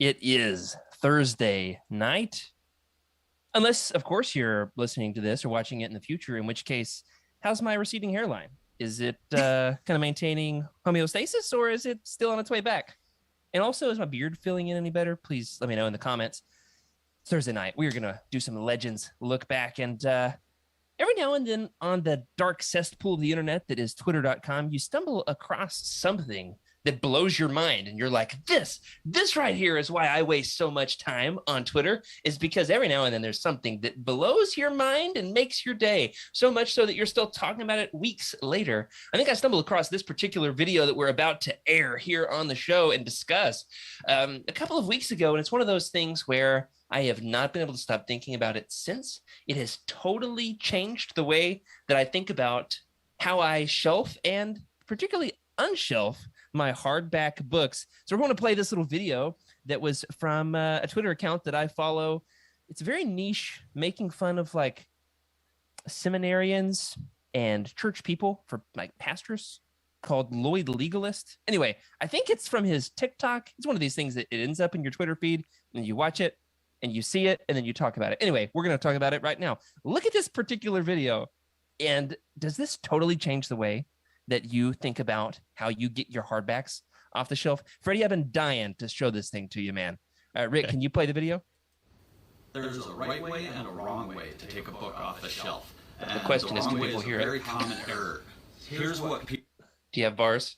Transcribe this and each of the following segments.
It is Thursday night. Unless, of course, you're listening to this or watching it in the future, in which case, how's my receding hairline? Is it kind of maintaining homeostasis, or is it still on its way back? And also, is my beard filling in any better? Please let me know in the comments. Thursday night, we are going to do some Legends look back. And every now and then on the dark cesspool of the internet that is twitter.com, you stumble across something that blows your mind. And you're like, this right here is why I waste so much time on Twitter, is because every now and then there's something that blows your mind and makes your day, so much so that you're still talking about it weeks later. I think I stumbled across this particular video that we're about to air here on the show and discuss a couple of weeks ago. And it's one of those things where I have not been able to stop thinking about it since. It has totally changed the way that I think about how I shelf and particularly unshelf my hardback books. So we're going to play this little video that was from a Twitter account that I follow. It's very niche, making fun of like seminarians and church people for like pastors, called Lloyd Legalist. Anyway, I think it's from his TikTok. It's one of these things that it ends up in your Twitter feed and you watch it and you see it and then you talk about it. Anyway, we're going to talk about it right now. Look at this particular video. And does this totally change the way that you think about how you get your hardbacks off the shelf? Freddie, I've been dying to show this thing to you, man. Rick, can you play the video? There's a right way and a wrong way to take a book off the shelf. The question is, can people hear it? Very common error. Here's what people... Do you have bars?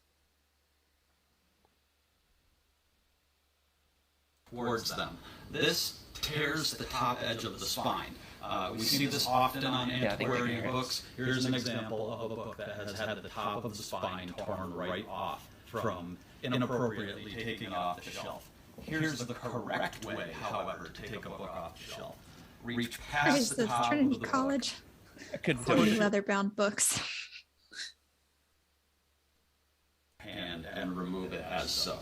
Towards them. This tears the top edge of the spine. We see this often on antiquarian books. Here's an example of a book that has had the top of the spine torn right off from inappropriately taking it off the shelf. Here's the correct way, however, to take a book off the shelf. Reach past the top Trinity of the College. I couldn't do it. Leather-bound books. And remove it as so.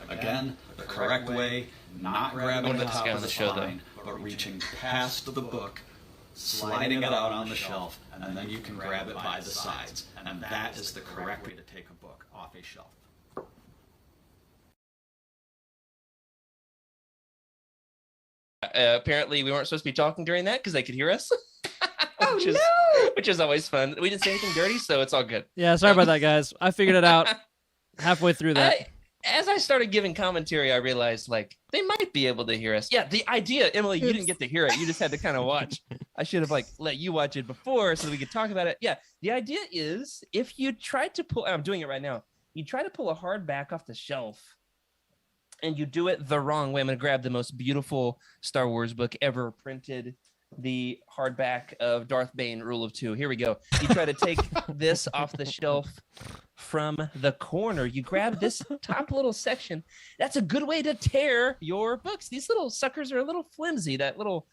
Again, the correct way, not grabbing the top of the spine, but reaching past the book, sliding it out on the shelf, and then you can grab it by the sides. And that is the correct way to take a book off a shelf. Apparently, we weren't supposed to be talking during that because they could hear us. Which is always fun. We didn't say anything dirty, so it's all good. Yeah, sorry about that, guys. I figured it out halfway through that. As I started giving commentary, I realized, like, they might be able to hear us. Yeah, the idea, Emily, you didn't get to hear it. You just had to kind of watch. I should have, like, let you watch it before so we could talk about it. Yeah, the idea is if you try to pull, I'm doing it right now, you try to pull a hardback off the shelf and you do it the wrong way. I'm going to grab the most beautiful Star Wars book ever printed, the hardback of Darth Bane, Rule of Two. Here we go. You try to take this off the shelf from the corner. You grab this top little section. That's a good way to tear your books. These little suckers are a little flimsy. That little,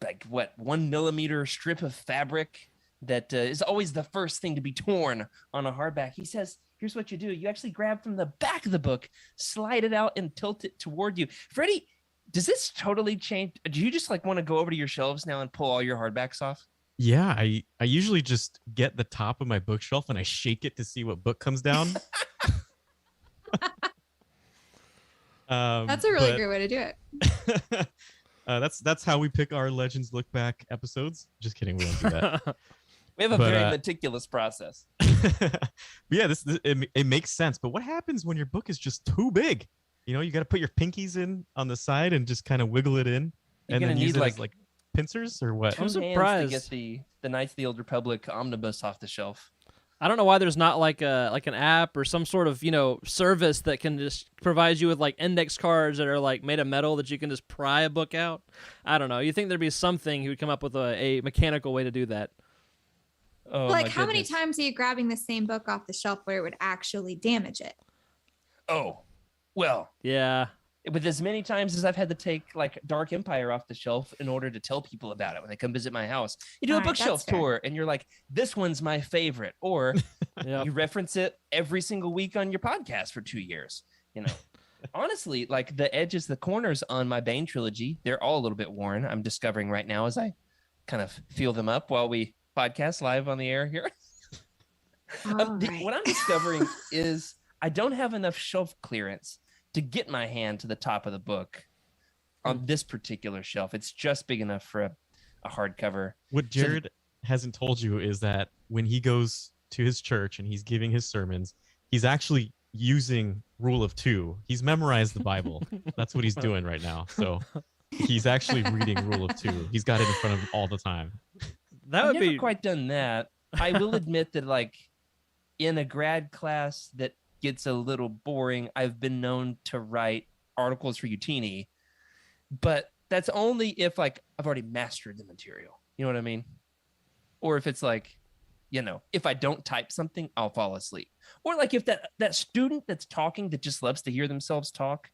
like what, 1 millimeter strip of fabric that is always the first thing to be torn on a hardback. He says, here's what you do. You actually grab from the back of the book, slide it out and tilt it toward you. Freddie, does this totally change? Do you just like want to go over to your shelves now and pull all your hardbacks off? Yeah, I usually just get the top of my bookshelf and I shake it to see what book comes down. That's a really great way to do it. That's how we pick our Legends Look Back episodes. Just kidding, we don't do that. We have a very meticulous process. But yeah, it makes sense. But what happens when your book is just too big? You got to put your pinkies in on the side and just kind of wiggle it in, and then use it as like pincers or what? I'm surprised to get the Knights of the Old Republic omnibus off the shelf. I don't know why there's not like an app or some sort of service that can just provide you with like index cards that are like made of metal that you can just pry a book out. I don't know. You think there'd be something who would come up with a mechanical way to do that? Oh, like how many times are you grabbing the same book off the shelf where it would actually damage it? Oh, well, yeah. With as many times as I've had to take like Dark Empire off the shelf in order to tell people about it when they come visit my house. You do a bookshelf tour and you're like, this one's my favorite. Or you reference it every single week on your podcast for 2 years. Honestly, like the edges, the corners on my Bane trilogy, they're all a little bit worn. I'm discovering right now as I kind of feel them up while we podcast live on the air here. What I'm discovering is I don't have enough shelf clearance to get my hand to the top of the book on this particular shelf. It's just big enough for a hardcover. What Jared hasn't told you is that when he goes to his church and he's giving his sermons, he's actually using Rule of Two. He's memorized the Bible. That's what he's doing right now. So he's actually reading Rule of Two. He's got it in front of him all the time. I've never quite done that. I will admit that, like, in a grad class that gets a little boring, I've been known to write articles for Utini, but that's only if, like, I've already mastered the material. You know what I mean? Or if it's like, you know, if I don't type something, I'll fall asleep. Or like if that student that's talking that just loves to hear themselves talk.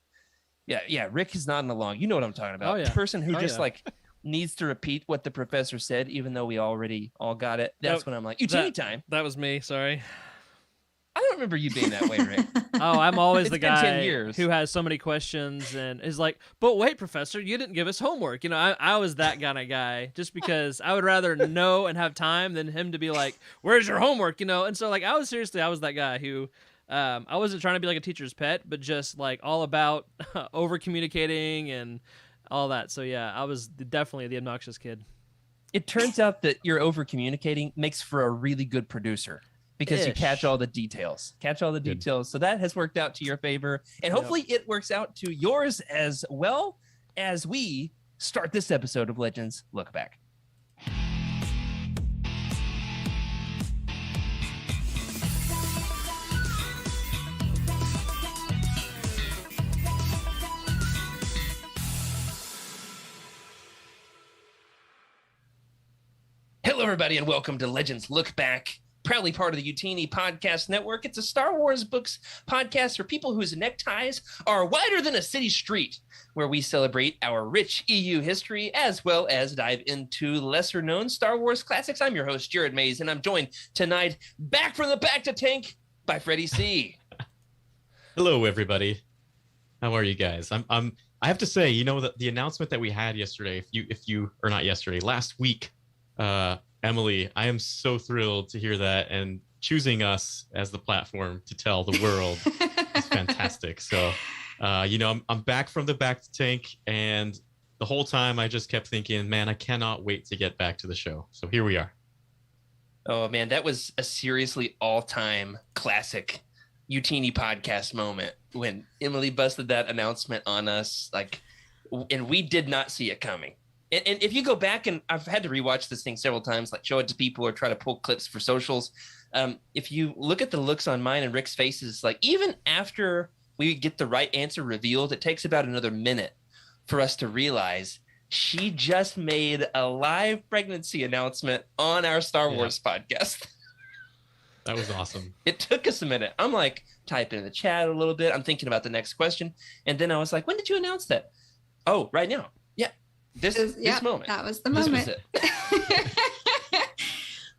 Yeah, Rick is nodding along. You know what I'm talking about. Oh, yeah. The person who like needs to repeat what the professor said, even though we already all got it. That's when I'm like, Utini time. That was me. Sorry. I don't remember you being that way, Rick. Oh, I'm always the guy 10 years. who has so many questions and is like, but wait, professor, you didn't give us homework. You know, I was that kind of guy just because I would rather know and have time than him to be like, where's your homework? You know? And so like, I was that guy who, I wasn't trying to be like a teacher's pet, but just like all about over communicating and all that. So yeah, I was definitely the obnoxious kid. It turns out that your over communicating makes for a really good producer. Because you catch all the details. So that has worked out to your favor. And hopefully it works out to yours as well as we start this episode of Legends Look Back. Hello, everybody, and welcome to Legends Look Back. Proudly part of the Utini Podcast Network. It's a Star Wars books podcast for people whose neckties are wider than a city street, where we celebrate our rich EU history as well as dive into lesser-known Star Wars classics. I'm your host, Jared Mays, and I'm joined tonight, back from the back to tank, by Freddie C. Hello, everybody. How are you guys? I have to say, you know, the announcement that we had yesterday, last week, Emily, I am so thrilled to hear that, and choosing us as the platform to tell the world is fantastic. So, you know, I'm back from the back to tank, and the whole time I just kept thinking, man, I cannot wait to get back to the show. So here we are. Oh, man, that was a seriously all-time classic Utini podcast moment when Emily busted that announcement on us, like, and we did not see it coming. And if you go back, and I've had to rewatch this thing several times, like show it to people or try to pull clips for socials. If you look at the looks on mine and Rick's faces, like even after we get the right answer revealed, it takes about another minute for us to realize she just made a live pregnancy announcement on our Star Wars podcast. That was awesome. It took us a minute. I'm like typing in the chat a little bit. I'm thinking about the next question. And then I was like, when did you announce that? Oh, right now. Yeah. This moment. That was the moment. This was it.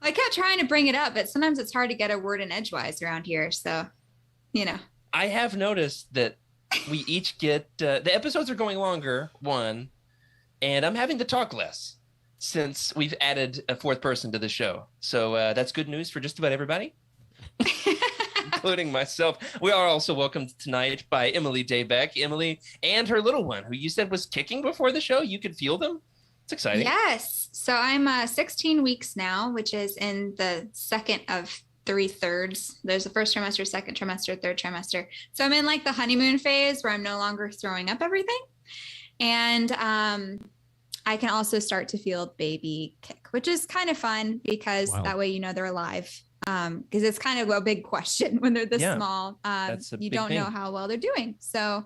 I kept trying to bring it up, but sometimes it's hard to get a word in edgewise around here. So, you know. I have noticed that we each get the episodes are going longer, one, and I'm having to talk less since we've added a fourth person to the show. So that's good news for just about everybody, including myself. We are also welcomed tonight by Emily Daybeck. Emily and her little one, who you said was kicking before the show. You could feel them. It's exciting. Yes. So I'm 16 weeks now, which is in the second of 3/3. There's the first trimester, second trimester, third trimester. So I'm in like the honeymoon phase where I'm no longer throwing up everything. And I can also start to feel baby kick, which is kind of fun because that way, you know, they're alive. Because it's kind of a big question when they're this small. You don't know how well they're doing. So,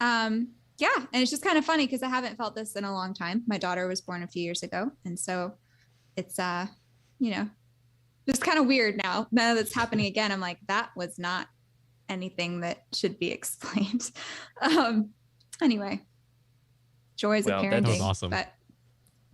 yeah. And it's just kind of funny because I haven't felt this in a long time. My daughter was born a few years ago. And so it's, you know, just kind of weird now. Now that's happening again, I'm like, that was not anything that should be explained. Anyway, joys of parenting. That was awesome. But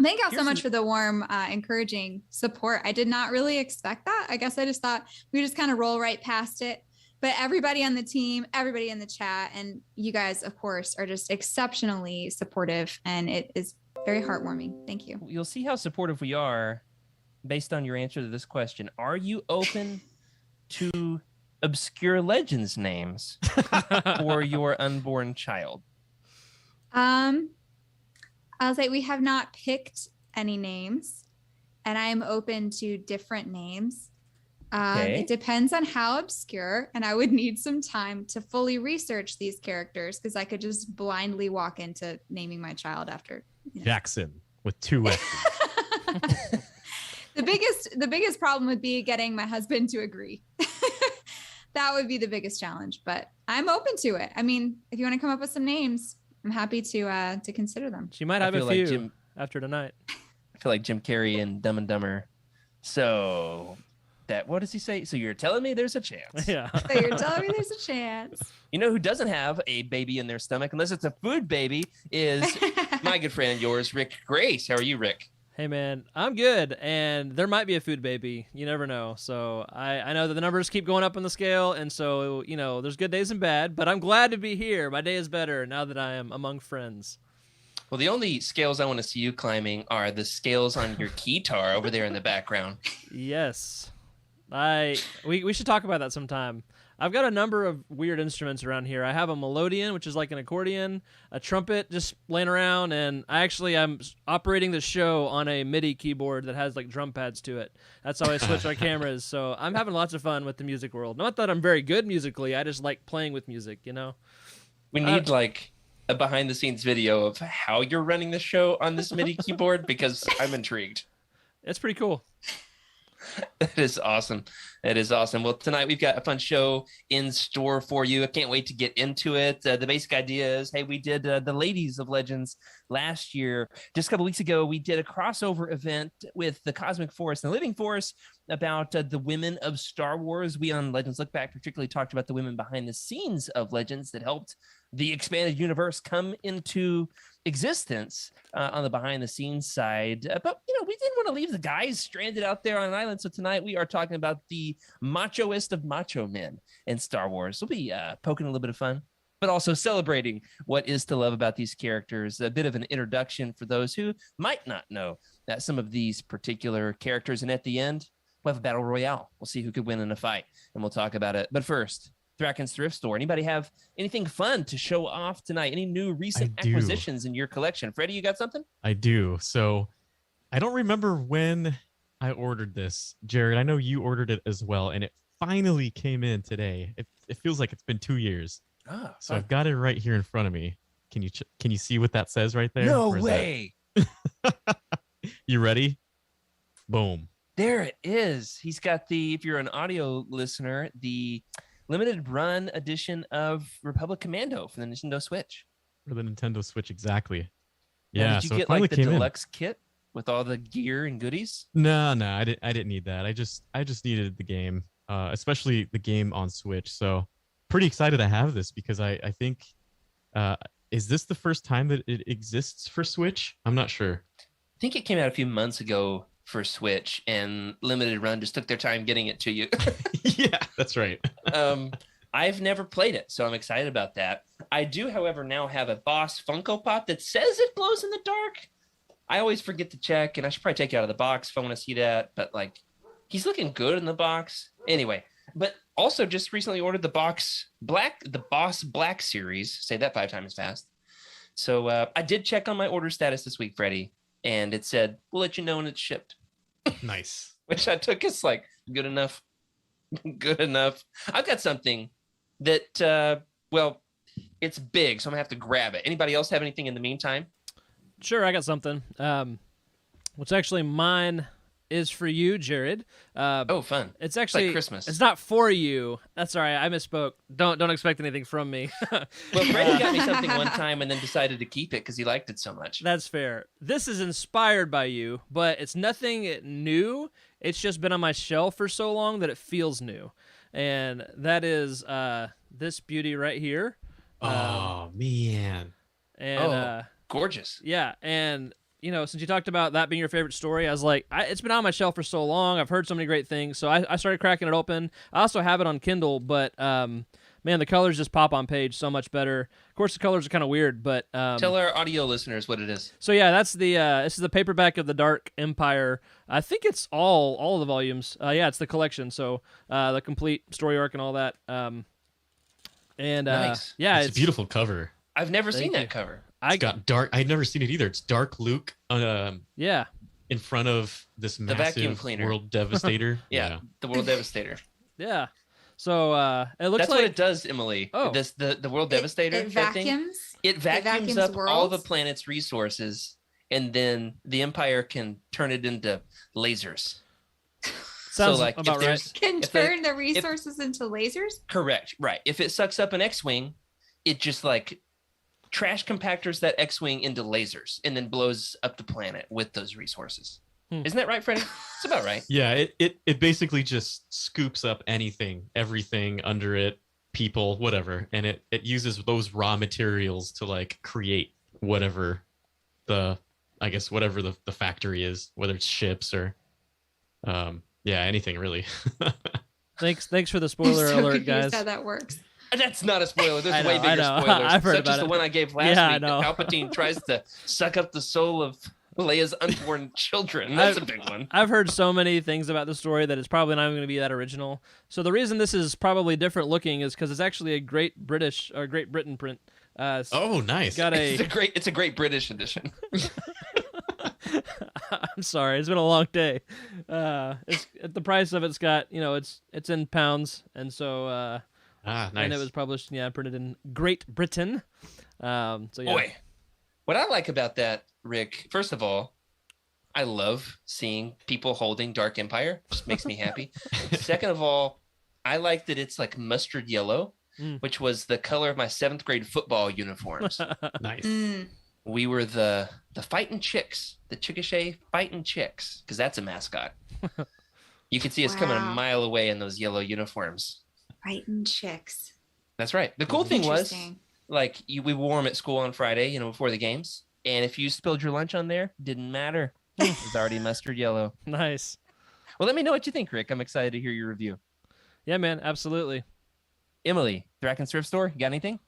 thank y'all so much for the warm, encouraging support. I did not really expect that. I guess I just thought we just kind of roll right past it. But everybody on the team, everybody in the chat, and you guys, of course, are just exceptionally supportive. And it is very heartwarming. Thank you. You'll see how supportive we are based on your answer to this question. Are you open to obscure legends names for your unborn child? I'll say we have not picked any names, and I am open to different names. Okay. It depends on how obscure, and I would need some time to fully research these characters because I could just blindly walk into naming my child after Jackson with 2 X's. The biggest problem would be getting my husband to agree. That would be the biggest challenge, but I'm open to it. I mean, if you want to come up with some names, I'm happy to consider them. She might have a few after tonight. I feel like Jim Carrey in Dumb and Dumber. So what does he say? So you're telling me there's a chance? Yeah. So you're telling me there's a chance. You know who doesn't have a baby in their stomach, unless it's a food baby, is my good friend and yours, Rick Grace. How are you, Rick? Hey, man, I'm good, and there might be a food baby. You never know. So I know that the numbers keep going up on the scale, and so, there's good days and bad, but I'm glad to be here. My day is better now that I am among friends. Well, the only scales I want to see you climbing are the scales on your guitar over there in the background. Yes. We should talk about that sometime. I've got a number of weird instruments around here. I have a melodeon, which is like an accordion, a trumpet just laying around, and I'm operating the show on a MIDI keyboard that has like drum pads to it. That's how I switch our cameras. So I'm having lots of fun with the music world. Not that I'm very good musically. I just like playing with music, We need like a behind the scenes video of how you're running the show on this MIDI keyboard because I'm intrigued. It's pretty cool. That is awesome. It is awesome. Well, tonight we've got a fun show in store for you. I can't wait to get into it. The basic idea is, hey, we did the Ladies of Legends last year. Just a couple weeks ago, we did a crossover event with the Cosmic Force and the Living Force about the women of Star Wars. We on Legends Lookback particularly talked about the women behind the scenes of Legends that helped the expanded universe come into existence on the behind the scenes side. But, we didn't want to leave the guys stranded out there on an island. So tonight we are talking about the machoist of macho men in Star Wars. We'll be poking a little bit of fun, but also celebrating what is to love about these characters. A bit of an introduction for those who might not know that some of these particular characters. And at the end, we'll have a battle royale. We'll see who could win in a fight, and we'll talk about it. But first, Thraken's Thrift Store. Anybody have anything fun to show off tonight? Any new recent acquisitions in your collection? Freddie, you got something? I do. So I don't remember when I ordered this. Jared, I know you ordered it as well, and it finally came in today. It feels like it's been 2 years. So I've got it right here in front of me. Can you see what that says right there? No way. You ready? Boom. There it is. He's got if you're an audio listener, the limited run edition of Republic Commando for the Nintendo Switch. For the Nintendo Switch, exactly. Now, Yeah. did you get like the deluxe kit with all the gear and goodies? No, I didn't need that. I just needed the game, especially the game on Switch. So pretty excited to have this because I think is this the first time that it exists for Switch? I'm not sure. I think it came out a few months ago for Switch, and Limited Run just took their time getting it to you. Yeah, that's right. I've never played it, so I'm excited about that. I do, however, now have a Boss Funko Pop that says it glows in the dark. I always forget to check, and I should probably take it out of the box if I want to see that, but like, he's looking good in the box. Anyway, but also just recently ordered the Boss Black series. Say that 5 times fast. So I did check on my order status this week, Freddie, and it said, we'll let you know when it's shipped. Nice. Which I took as like, good enough. Good enough. I've got something that, it's big, so I'm going to have to grab it. Anybody else have anything in the meantime? Sure, I got something. Which actually mine is for you, Jared. Fun. It's actually like Christmas. It's not for you. That's all right. I misspoke. Don't expect anything from me. Well, Freddie got me something one time and then decided to keep it because he liked it so much. That's fair. This is inspired by you, but it's nothing new. It's just been on my shelf for so long that it feels new. And that is this beauty right here. Oh, man. And gorgeous. Yeah, and since you talked about that being your favorite story, I was like, it's been on my shelf for so long. I've heard so many great things, so I started cracking it open. I also have it on Kindle, but man, the colors just pop on page so much better. Of course, the colors are kind of weird, but tell our audio listeners what it is. So yeah, that's the this is the paperback of the Dark Empire. I think it's all of the volumes. Yeah, it's the collection. So the complete story arc and all that. And nice. yeah, it's a beautiful cover. I've never seen that cover. It's got dark. I'd never seen it either. It's Dark Luke. Yeah. In front of this the vacuum massive cleaner. World Devastator. yeah, the World Devastator. Yeah. So it looks that's like what it does, Emily. Oh, the World Devastator. It vacuums. It vacuums up worlds? all the planet's resources, and then the Empire can turn it into lasers. Sounds so, like, about right. Can turn the resources into lasers. Correct. Right. If it sucks up an X-wing, it just like trash compactors that X-wing into lasers, and then blows up the planet with those resources. Isn't that right, Freddie? It's about right. Yeah, it basically just scoops up anything, everything under it, people, whatever, and it uses those raw materials to like create whatever the factory is, whether it's ships or anything really. Thanks for the spoiler alert, guys. How that works. That's not a spoiler. There's way I bigger know. spoilers. I've heard such about as the it. one I gave last Yeah, I week. know. That Palpatine tries to suck up the soul of Leia's unborn children. That's a big one. I've heard so many things about the story that it's probably not even going to be that original. So the reason this is probably different looking is because it's actually a Great Britain print. Oh, nice. It's a great British edition. I'm sorry, it's been a long day. It's the price of it's got it's in pounds, and so nice. And it was published printed in Great Britain. So yeah. Boy, what I like about that, Rick, first of all, I love seeing people holding Dark Empire. Just makes me happy. Second of all, I like that it's like mustard yellow, which was the color of my 7th grade football uniforms. Nice. We were the Fightin' Chicks, the Chickasha Fightin' Chicks, because that's a mascot. You could see us coming a mile away in those yellow uniforms. Fightin' Chicks. That's right. The cool thing was, like, we wore them at school on Friday, before the games. And if you spilled your lunch on there, didn't matter. It was already mustard yellow. Nice. Well, let me know what you think, Rick. I'm excited to hear your review. Yeah, man, absolutely. Emily, Thrack and Thrift Store, you got anything?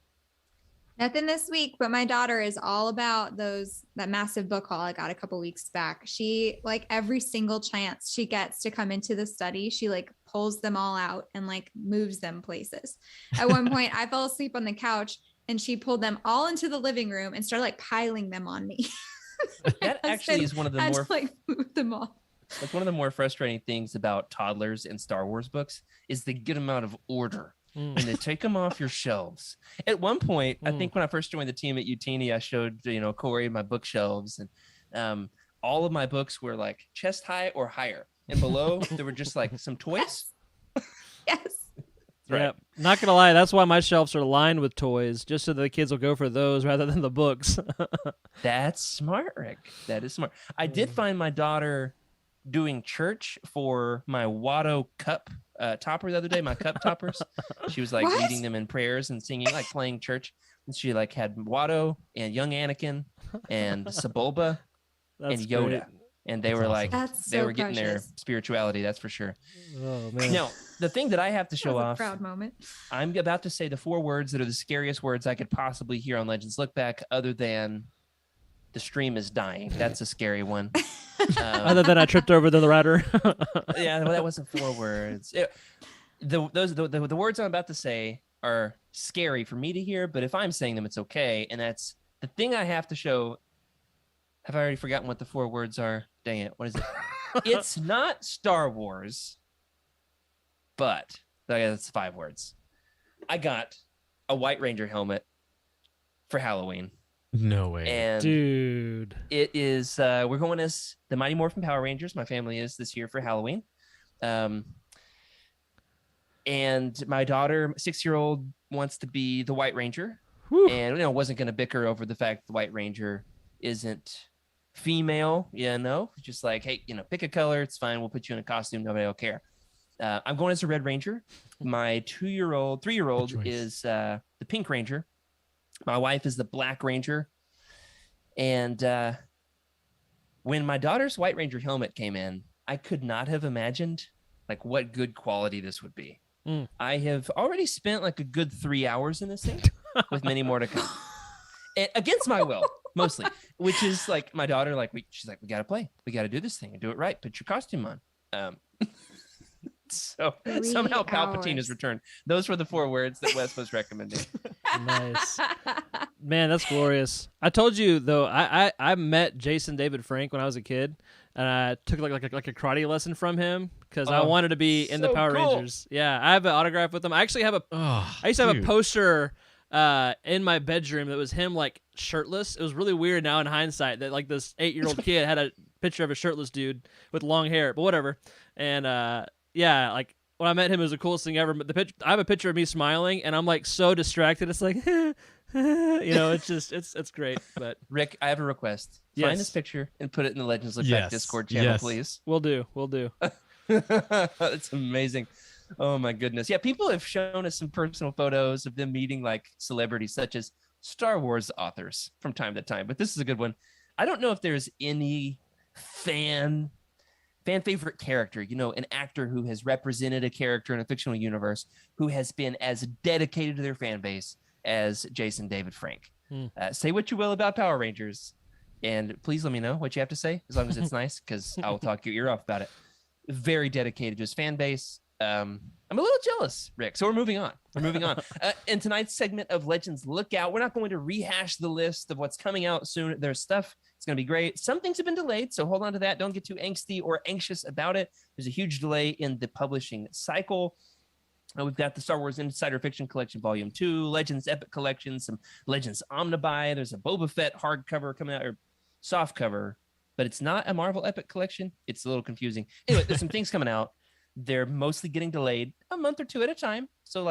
Nothing this week, but my daughter is all about that massive book haul I got a couple weeks back. She, like, every single chance she gets to come into the study, she like pulls them all out and like moves them places. At one point, I fell asleep on the couch and she pulled them all into the living room and started like piling them on me. That actually is one of the more move them all. That's one of the more frustrating things about toddlers and Star Wars books is the good amount of order. And they take them off your shelves. At one point, I think when I first joined the team at UTini, I showed Corey my bookshelves, and all of my books were like chest high or higher, and below there were just like some toys. Yes. Right. Yeah, not gonna lie, that's why my shelves are lined with toys, just so the kids will go for those rather than the books. That's smart, Rick. That is smart. I did find my daughter doing church for my Watto cup topper the other day, my cup toppers. She was like leading them in prayers and singing, like playing church. And she like had Watto and young Anakin and Sebulba and Yoda. Great. And they were like, they were getting their spirituality, that's for sure. Oh, man. Now, the thing that I have to show off, proud moment. I'm about to say the 4 words that are the scariest words I could possibly hear on Legends Look Back, other than the stream is dying. That's a scary one. Other than I tripped over the router. Yeah, well, that wasn't 4 words. The words I'm about to say are scary for me to hear, but if I'm saying them, it's okay. And that's the thing I have to show. Have I already forgotten what the 4 words are? Dang it. What is it? It's not Star Wars, but that's 5 words. I got a White Ranger helmet for Halloween. No way. And dude, it is, we're going as the Mighty Morphin Power Rangers. My family is this year for Halloween. And my daughter, 6-year-old, wants to be the White Ranger. Whew. And wasn't going to bicker over the fact the White Ranger isn't female. Just like, hey, pick a color, it's fine, we'll put you in a costume, nobody will care. I'm going as a Red Ranger. My 3-year-old is the Pink Ranger. My wife is the Black Ranger. And when my daughter's White Ranger helmet came in, I could not have imagined like what good quality this would be. I have already spent like a good 3 hours in this thing, with many more to come. And against my will, mostly, which is like my daughter, like she's like, we got to play. We got to do this thing and do it right. Put your costume on. So somehow Palpatine has returned. Those were the 4 words that Wes was recommending. Nice. Man, that's glorious. I told you though, I met Jason David Frank when I was a kid, and I took like a karate lesson from him because I wanted to be in the Power Rangers. Yeah, I have an autograph with him. I actually have I used to have a poster in my bedroom that was him like shirtless. It was really weird now in hindsight that like this 8-year-old kid had a picture of a shirtless dude with long hair, but whatever. And yeah, like when I met him, it was the coolest thing ever. But I have a picture of me smiling, and I'm like so distracted. It's like, it's just, it's great. But Rick, I have a request. Find this picture and put it in the Legends Lookback Discord channel, please. We'll do. It's amazing. Oh my goodness. Yeah, people have shown us some personal photos of them meeting like celebrities such as Star Wars authors from time to time. But this is a good one. I don't know if there's any fan favorite character, an actor who has represented a character in a fictional universe who has been as dedicated to their fan base as Jason David Frank. Say what you will about Power Rangers, and please let me know what you have to say, as long as it's nice, because I'll talk your ear off about it. Very dedicated to his fan base. I'm a little jealous, Rick. So we're moving on. In tonight's segment of Legends Lookout, we're not going to rehash the list of what's coming out soon. There's stuff. It's going to be great. Some things have been delayed, so hold on to that. Don't get too angsty or anxious about it. There's a huge delay in the publishing cycle. We've got the Star Wars Insider Fiction Collection Volume 2, Legends Epic Collection, some Legends Omnibuy. There's a Boba Fett hardcover coming out, or soft cover, but it's not a Marvel Epic Collection. It's a little confusing. Anyway, there's some things coming out. They're mostly getting delayed a month or 2 at a time. So,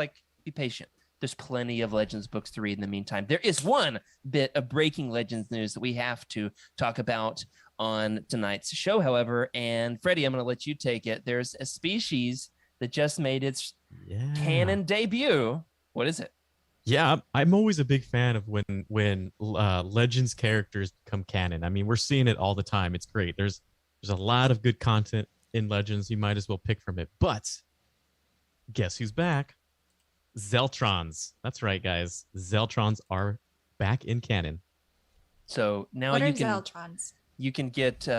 be patient. There's plenty of Legends books to read in the meantime. There is one bit of breaking Legends news that we have to talk about on tonight's show, however. And Freddie, I'm going to let you take it. There's a species that just made its canon debut. What is it? Yeah, I'm always a big fan of when Legends characters become canon. I mean, we're seeing it all the time. It's great. There's a lot of good content in Legends. You might as well pick from it. But guess who's back? Zeltrons. That's right, guys. Zeltrons are back in canon. So now Zeltrons? You can get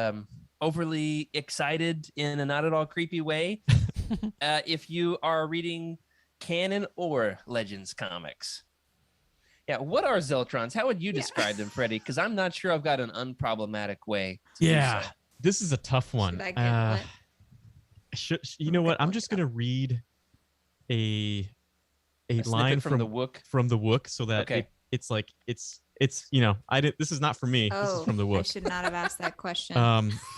overly excited in a not at all creepy way if you are reading canon or Legends comics. Yeah, what are Zeltrons? How would you describe them, Freddie? Because I'm not sure I've got an unproblematic way to do so. This is a tough one. You know what? I'm just gonna read a line from the Wook. From the Wook, so that it's this is not for me. This is from the Wook. I should not have asked that question.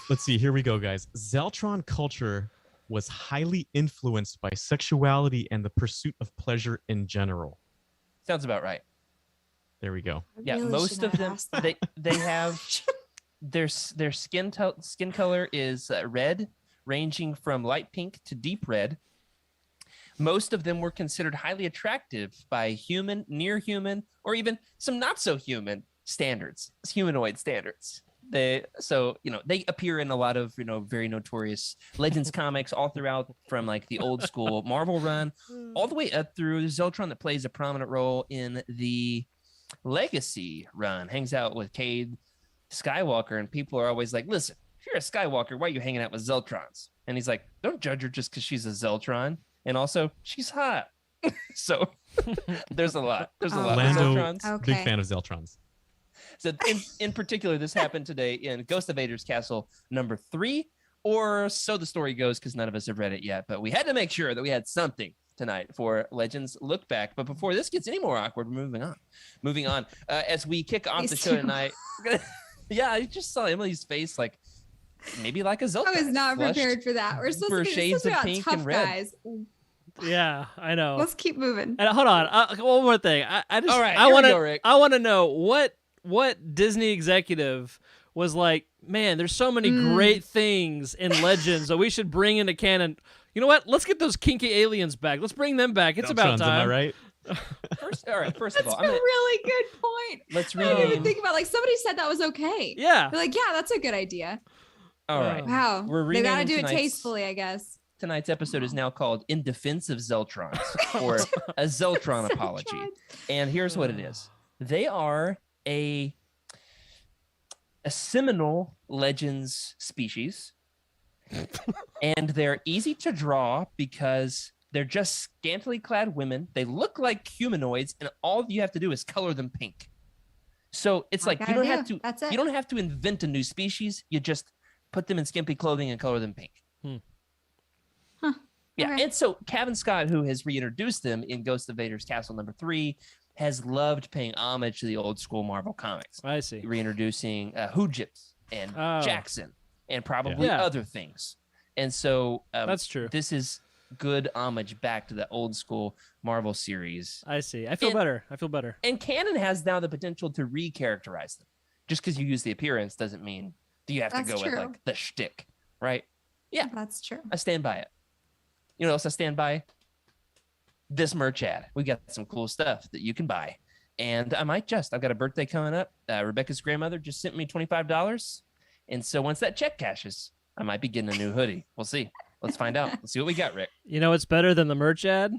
Let's see. Here we go, guys. Zeltron culture was highly influenced by sexuality and the pursuit of pleasure in general. Sounds about right. There we go. Yeah, most of them they have their skin color is red, ranging from light pink to deep red. Most of them were considered highly attractive by human, near human, or even some not so human standards, humanoid standards. They appear in a lot of very notorious Legends comics all throughout, from like the old school Marvel run all the way up through Zeltron that plays a prominent role in the Legacy run. Hangs out with Cade Skywalker, and people are always like, listen, if you're a Skywalker, why are you hanging out with Zeltrons? And he's like, don't judge her just because she's a Zeltron. And also, she's hot. So there's a lot. Lando, Zeltrons. Big fan of Zeltrons. So in particular, this happened today in Ghost of Vader's Castle number 3, or so the story goes, because none of us have read it yet. But we had to make sure that we had something tonight for Legends Look Back. But before this gets any more awkward, we're moving on. As we kick off the show tonight, yeah, I just saw Emily's face like maybe like a Zeltron. I was not prepared for that. We're supposed for to shades of pink and red. Guys. Yeah, I know. Let's keep moving. And hold on, one more thing. I want to know what Disney executive was like, man, there's so many great things in Legends that we should bring into canon. You know what? Let's get those kinky aliens back. Let's bring them back. It's about time. Am I right? First of all, that's a really good point. Let's read. I didn't even think about somebody said that was okay. Yeah, they're like, yeah, that's a good idea. All right. Wow. We're they got to do it tastefully, I guess. tonight's episode is now called In Defense of Zeltrons, or a Zeltron apology. And here's what it is. They are a seminal Legends species. And they're easy to draw because they're just scantily clad women. They look like humanoids, and all you have to do is color them pink. So it's like you don't have to invent a new species. You just put them in skimpy clothing and color them pink. Yeah, okay. And so Kevin Scott, who has reintroduced them in Ghost of Vader's Castle #3, has loved paying homage to the old school Marvel comics. I see. Reintroducing Hoojips and Jackson and probably other things. And so that's true. This is good homage back to the old school Marvel series. I see. I feel better. And canon has now the potential to recharacterize them. Just because you use the appearance doesn't mean you have to go with like the shtick, right? Yeah, that's true. I stand by it. You know what else I stand by? This merch ad. We got some cool stuff that you can buy. And I've got a birthday coming up. Rebecca's grandmother just sent me $25. And so once that check cashes, I might be getting a new hoodie. We'll see. Let's find out. Let's see what we got, Rick. You know what's better than the merch ad?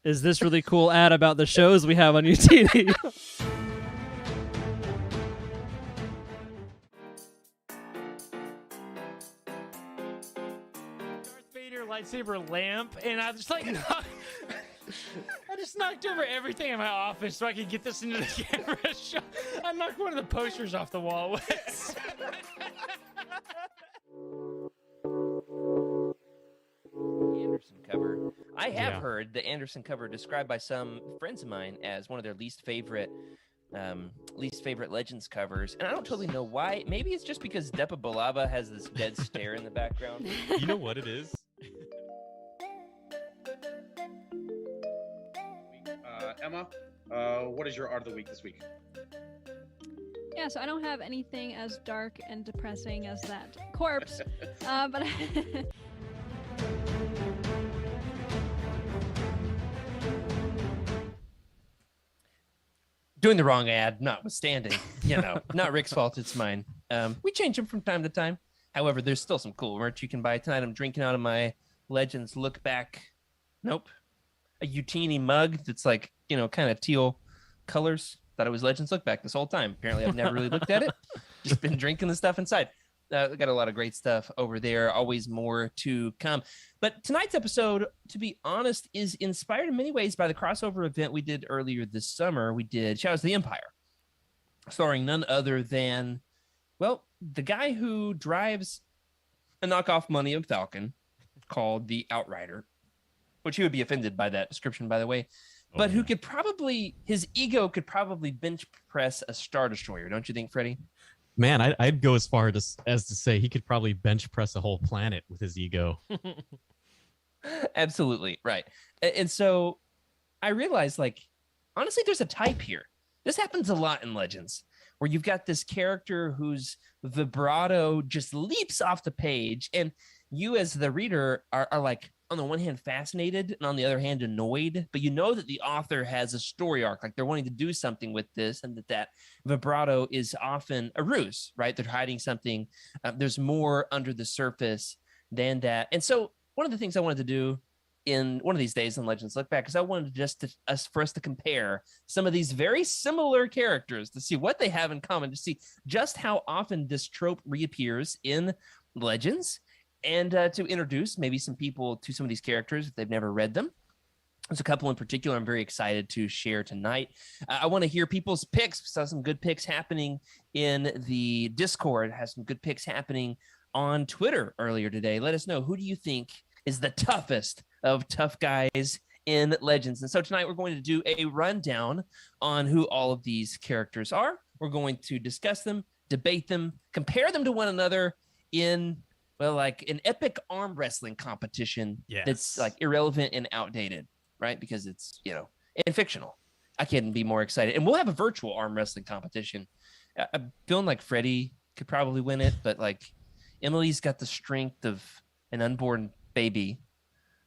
Is this really cool ad about the shows we have on UTV? Darth Vader lightsaber lamp, and I just like I just knocked over everything in my office so I could get this into the camera shot. I knocked one of the posters off the wall with Anderson cover. I have heard the Anderson cover described by some friends of mine as one of their least favorite Legends covers, and I don't totally know why. Maybe it's just because Depa Billaba has this dead stare in the background. You know what it is? Emma, what is your art of the week this week? Yeah, so I don't have anything as dark and depressing as that corpse, but Doing the wrong ad, notwithstanding, not Rick's fault, it's mine. We change them from time to time. However, there's still some cool merch you can buy. Tonight I'm drinking out of my Legends Lookback, a Utini mug that's like, kind of teal colors. Thought it was Legends Lookback this whole time. Apparently I've never really looked at it. Just been drinking the stuff inside. Got a lot of great stuff over there. Always more to come. But tonight's episode, to be honest, is inspired in many ways by the crossover event we did earlier this summer. We did Shadows of the Empire, starring none other than, the guy who drives a knockoff Millennium Falcon called the Outrider, which he would be offended by that description, by the way, but who could his ego could probably bench press a Star Destroyer. Don't you think, Freddie? Man, I'd go as far as to say he could probably bench press a whole planet with his ego. Absolutely, right. And so I realized, honestly, there's a type here. This happens a lot in Legends, where you've got this character whose vibrato just leaps off the page, and you as the reader are like, on the one hand, fascinated, and on the other hand, annoyed. But you know that the author has a story arc, like they're wanting to do something with this, and that vibrato is often a ruse, right? They're hiding something. There's more under the surface than that. And so one of the things I wanted to do in one of these days in Legends Look Back is I wanted for us to compare some of these very similar characters to see what they have in common, to see just how often this trope reappears in Legends, and to introduce maybe some people to some of these characters if they've never read them. There's a couple in particular I'm very excited to share tonight. I want to hear people's picks. We saw some good picks happening in the Discord. Has some good picks happening on Twitter earlier today. Let us know, who do you think is the toughest of tough guys in Legends? And so tonight we're going to do a rundown on who all of these characters are. We're going to discuss them, debate them, compare them to one another in an epic arm wrestling competition that's irrelevant and outdated, right? Because it's, and fictional. I can't be more excited. And we'll have a virtual arm wrestling competition. I'm feeling like Freddie could probably win it, but Emily's got the strength of an unborn baby.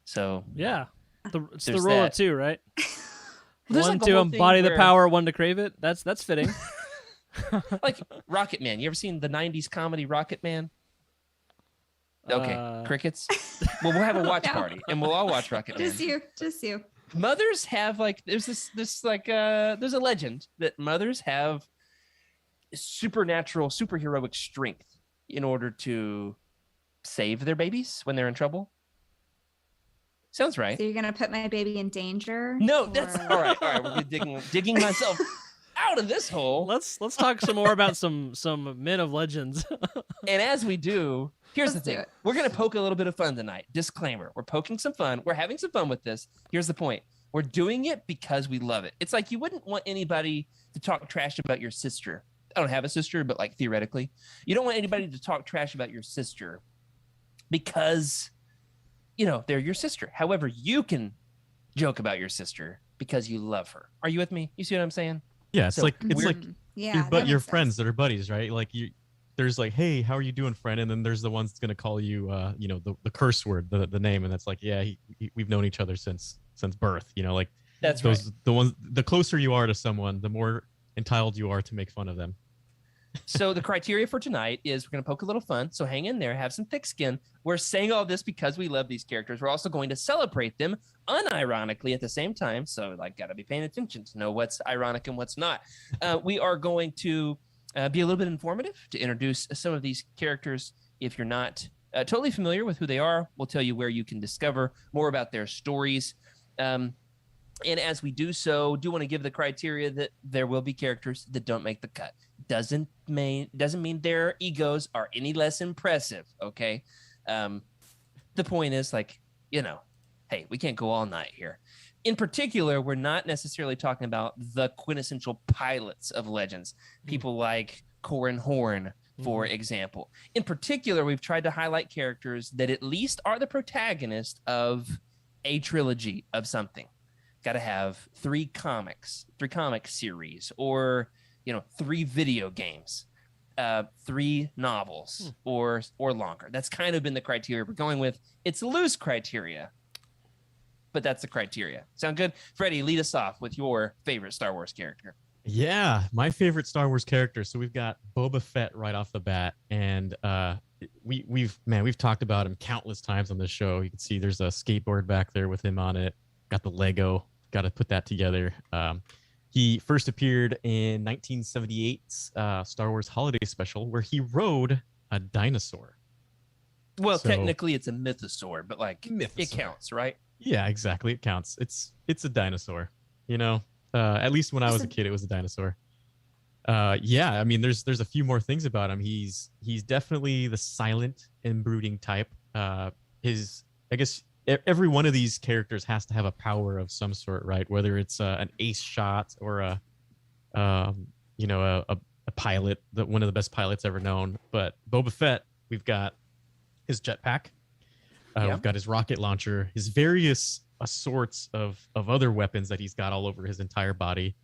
So yeah, it's the rule of two, right? One to whole embody the power, one to crave it. That's fitting. Like Rocket Man. You ever seen the 90s comedy Rocket Man? Okay, crickets. Well, we'll have a watch No. party, and we'll all watch Rocket Man. Just you. Mothers have like there's this like there's a legend that mothers have supernatural, superheroic strength in order to save their babies when they're in trouble. Sounds right. So you're gonna put my baby in danger? No, that's all right. All right, we're digging myself out of this hole. Let's talk some more about some men of legends. And as we do, here's Let's the do thing. it. We're going to poke a little bit of fun tonight. Disclaimer. We're poking some fun. We're having some fun with this. Here's the point. We're doing it because we love it. It's like you wouldn't want anybody to talk trash about your sister. I don't have a sister, but like theoretically, you don't want anybody to talk trash about your sister because, you know, they're your sister. However, you can joke about your sister because you love her. Are you with me? You see what I'm saying? Yeah, it's So like Yeah, your friends that are buddies, right? Like there's like, hey, how are you doing, friend? And then there's the ones that's gonna call you, you know, the curse word, the name, and that's like, yeah, we've known each other since birth. You know, like That's those right. the ones. The closer you are to someone, the more entitled you are to make fun of them. So the criteria for tonight is we're going to poke a little fun. So hang in there, have some thick skin. We're saying all this because we love these characters. We're also going to celebrate them unironically at the same time. So like, got to be paying attention to know what's ironic and what's not. We are going to be a little bit informative to introduce some of these characters. If you're not totally familiar with who they are, we'll tell you where you can discover more about their stories. And as we do so, do want to give the criteria that there will be characters that don't make the cut. Doesn't mean their egos are any less impressive. Okay. The point is, like, you know, hey, we can't go all night here. In particular, we're not necessarily talking about the quintessential pilots of Legends, people like Corin Horn, for example. In particular, we've tried to highlight characters that at least are the protagonist of a trilogy of something. Got to have 3 comic series, or, you know, 3 video games, 3 novels, or longer. That's kind of been the criteria we're going with. It's a loose criteria, but that's the criteria. Sound good? Freddie, lead us off with your favorite Star Wars character. Yeah, my favorite Star Wars character. So we've got Boba Fett right off the bat, and we've talked about him countless times on this show. You can see there's a skateboard back there with him on it. Got the Lego. Got to put that together. He first appeared in 1978's Star Wars Holiday Special, where he rode a dinosaur. Well, technically it's a mythosaur, but like it counts, right? Yeah, exactly. It counts. It's a dinosaur. You know, at least when I was a kid, it was a dinosaur. Yeah, I mean, there's a few more things about him. He's definitely the silent and brooding type. I guess every one of these characters has to have a power of some sort, right? Whether it's an ace shot or a pilot, one of the best pilots ever known. But Boba Fett, we've got his jetpack, we've got his rocket launcher, his various sorts of other weapons that he's got all over his entire body,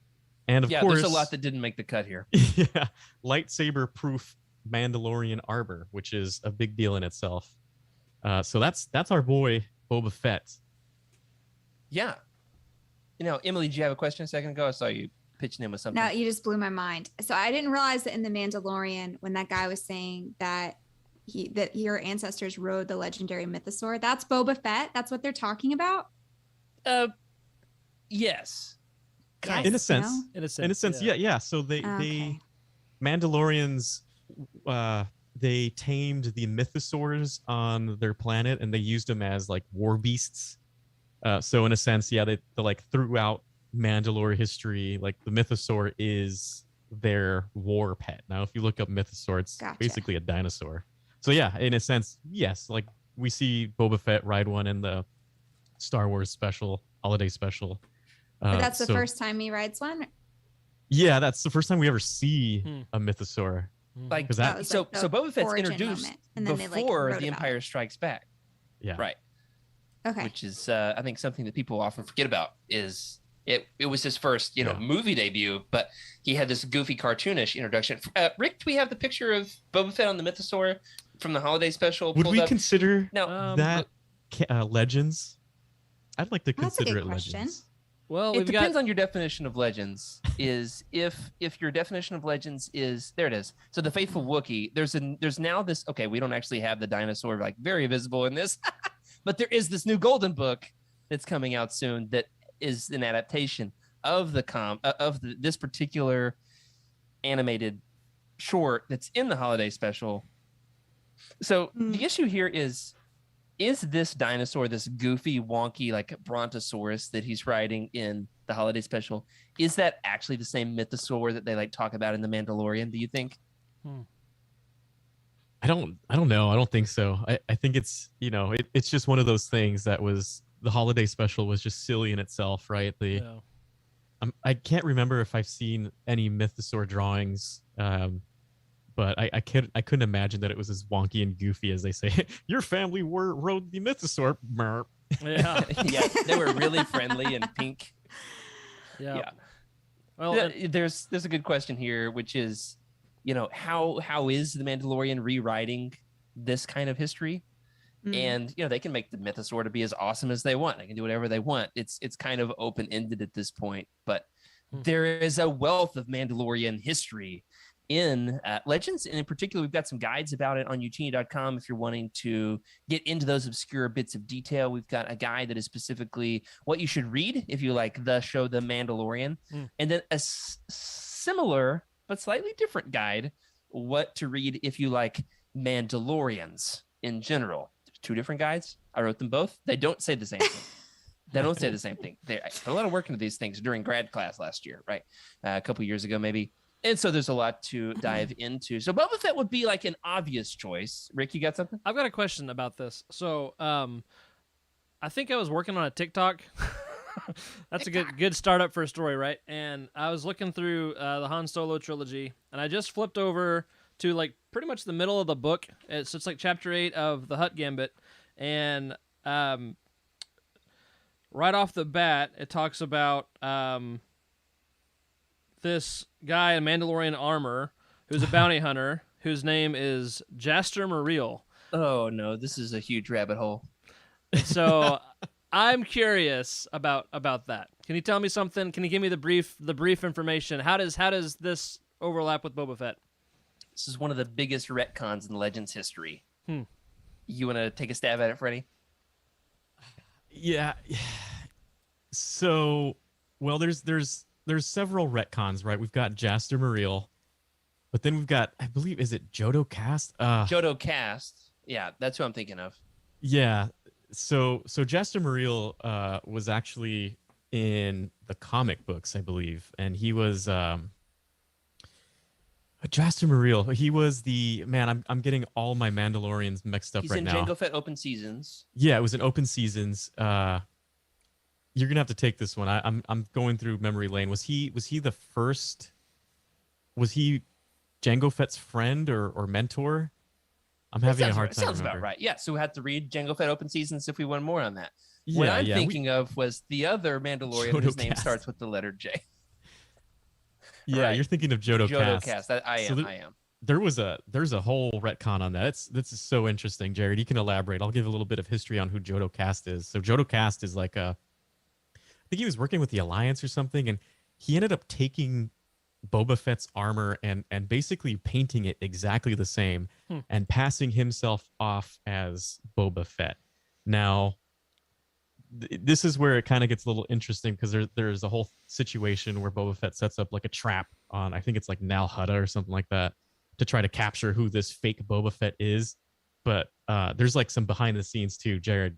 and of course, there's a lot that didn't make the cut here. Yeah, lightsaber-proof Mandalorian armor, which is a big deal in itself. So that's our boy Boba Fett. Yeah. You know, Emily, did you have a question a second ago? I saw you pitching in with something. No, you just blew my mind. So I didn't realize that in The Mandalorian, when that guy was saying that your ancestors rode the legendary mythosaur, that's Boba Fett? That's what they're talking about? Yes. Yes, In a sense. no? In a sense, yeah. So they Mandalorians, they tamed the mythosaurs on their planet, and they used them as like war beasts. So in a sense, yeah, they like throughout Mandalore history, like the mythosaur is their war pet. Now, if you look up mythosaur, it's basically a dinosaur. So yeah, in a sense, yes, like we see Boba Fett ride one in the Star Wars special, holiday special. But that's the first time he rides one? Yeah, that's the first time we ever see a mythosaur. Like that, so Boba Fett's introduced and then before they, The Empire Strikes Back. Yeah. Right. Okay. Which is I think something that people often forget about is it was his first, movie debut, but he had this goofy cartoonish introduction. Rick, do we have the picture of Boba Fett on the mythosaur from the holiday special? Would we consider now that Legends? I'd like to consider it question. Legends. Well, it depends on your definition of legends. Is if your definition of legends is there it is. So the faithful Wookiee. There's now this. Okay, we don't actually have the dinosaur like very visible in this, but there is this new golden book that's coming out soon that is an adaptation of this particular animated short that's in the holiday special. So the issue here is this dinosaur, this goofy, wonky, like brontosaurus that he's riding in the holiday special, is that actually the same mythosaur that they like talk about in The Mandalorian, do you think? I don't know. I don't think so. I think it's, it's just one of those things that was the holiday special was just silly in itself, right? I can't remember if I've seen any mythosaur drawings, but I couldn't imagine that it was as wonky and goofy as they say. Your family rode the mythosaur. Yeah, yeah, they were really friendly and pink. Yeah. Well, there's a good question here, which is, how is the Mandalorian rewriting this kind of history? And they can make the mythosaur to be as awesome as they want. They can do whatever they want. It's kind of open-ended at this point, but there is a wealth of Mandalorian history in Legends, and in particular, we've got some guides about it on youtini.com if you're wanting to get into those obscure bits of detail. We've got a guide that is specifically what you should read if you like the show The Mandalorian, and then a similar but slightly different guide, what to read if you like Mandalorians in general. There's two different guides. I wrote them both. They don't say the same thing. They don't say the same thing. I put a lot of work into these things during grad class last year, right? A couple years ago, maybe. And so there's a lot to dive into. So Boba Fett would be like an obvious choice. Rick, you got something? I've got a question about this. So I think I was working on a TikTok. That's a good startup for a story, right? And I was looking through the Han Solo trilogy, and I just flipped over to like pretty much the middle of the book. It's like chapter 8 of the Hutt Gambit, and right off the bat, it talks about this guy in Mandalorian armor who's a bounty hunter whose name is Jaster Muriel. Oh no, this is a huge rabbit hole. So I'm curious about that. Can you tell me something? Can you give me the brief information? How does this overlap with Boba Fett? This is one of the biggest retcons in Legends history. You want to take a stab at it, Freddie? Yeah. So, well, there's several retcons, right? We've got Jaster Muriel, but then we've got, I believe, is it Jodo Cast? Jodo Cast. Yeah, that's who I'm thinking of. Yeah. So Jaster Muriel was actually in the comic books, I believe, and he was Jaster Muriel. He was the man. I'm getting all my Mandalorians mixed up right now. He's in Jango Fett Open Seasons. Yeah, it was in Open Seasons. You're gonna have to take this one. I'm going through memory lane. Was he the first? Was he Jango Fett's friend or mentor? I'm having a hard time. Sounds about right. Yeah. So we had to read Jango Fett Open Seasons if we want more on that. Yeah, what I'm thinking of was the other Mandalorian whose name starts with the letter J. Yeah, right. You're thinking of Jodo Cast. I am. There's a whole retcon on that. This is so interesting, Jared. You can elaborate. I'll give a little bit of history on who Jodo Cast is. So Jodo Cast is like I think he was working with the Alliance or something, and he ended up taking Boba Fett's armor and basically painting it exactly the same and passing himself off as Boba Fett. Now, this is where it kind of gets a little interesting because there's a whole situation where Boba Fett sets up like a trap on, I think it's like Nal Hutta or something like that, to try to capture who this fake Boba Fett is. But there's like some behind the scenes too. Jared,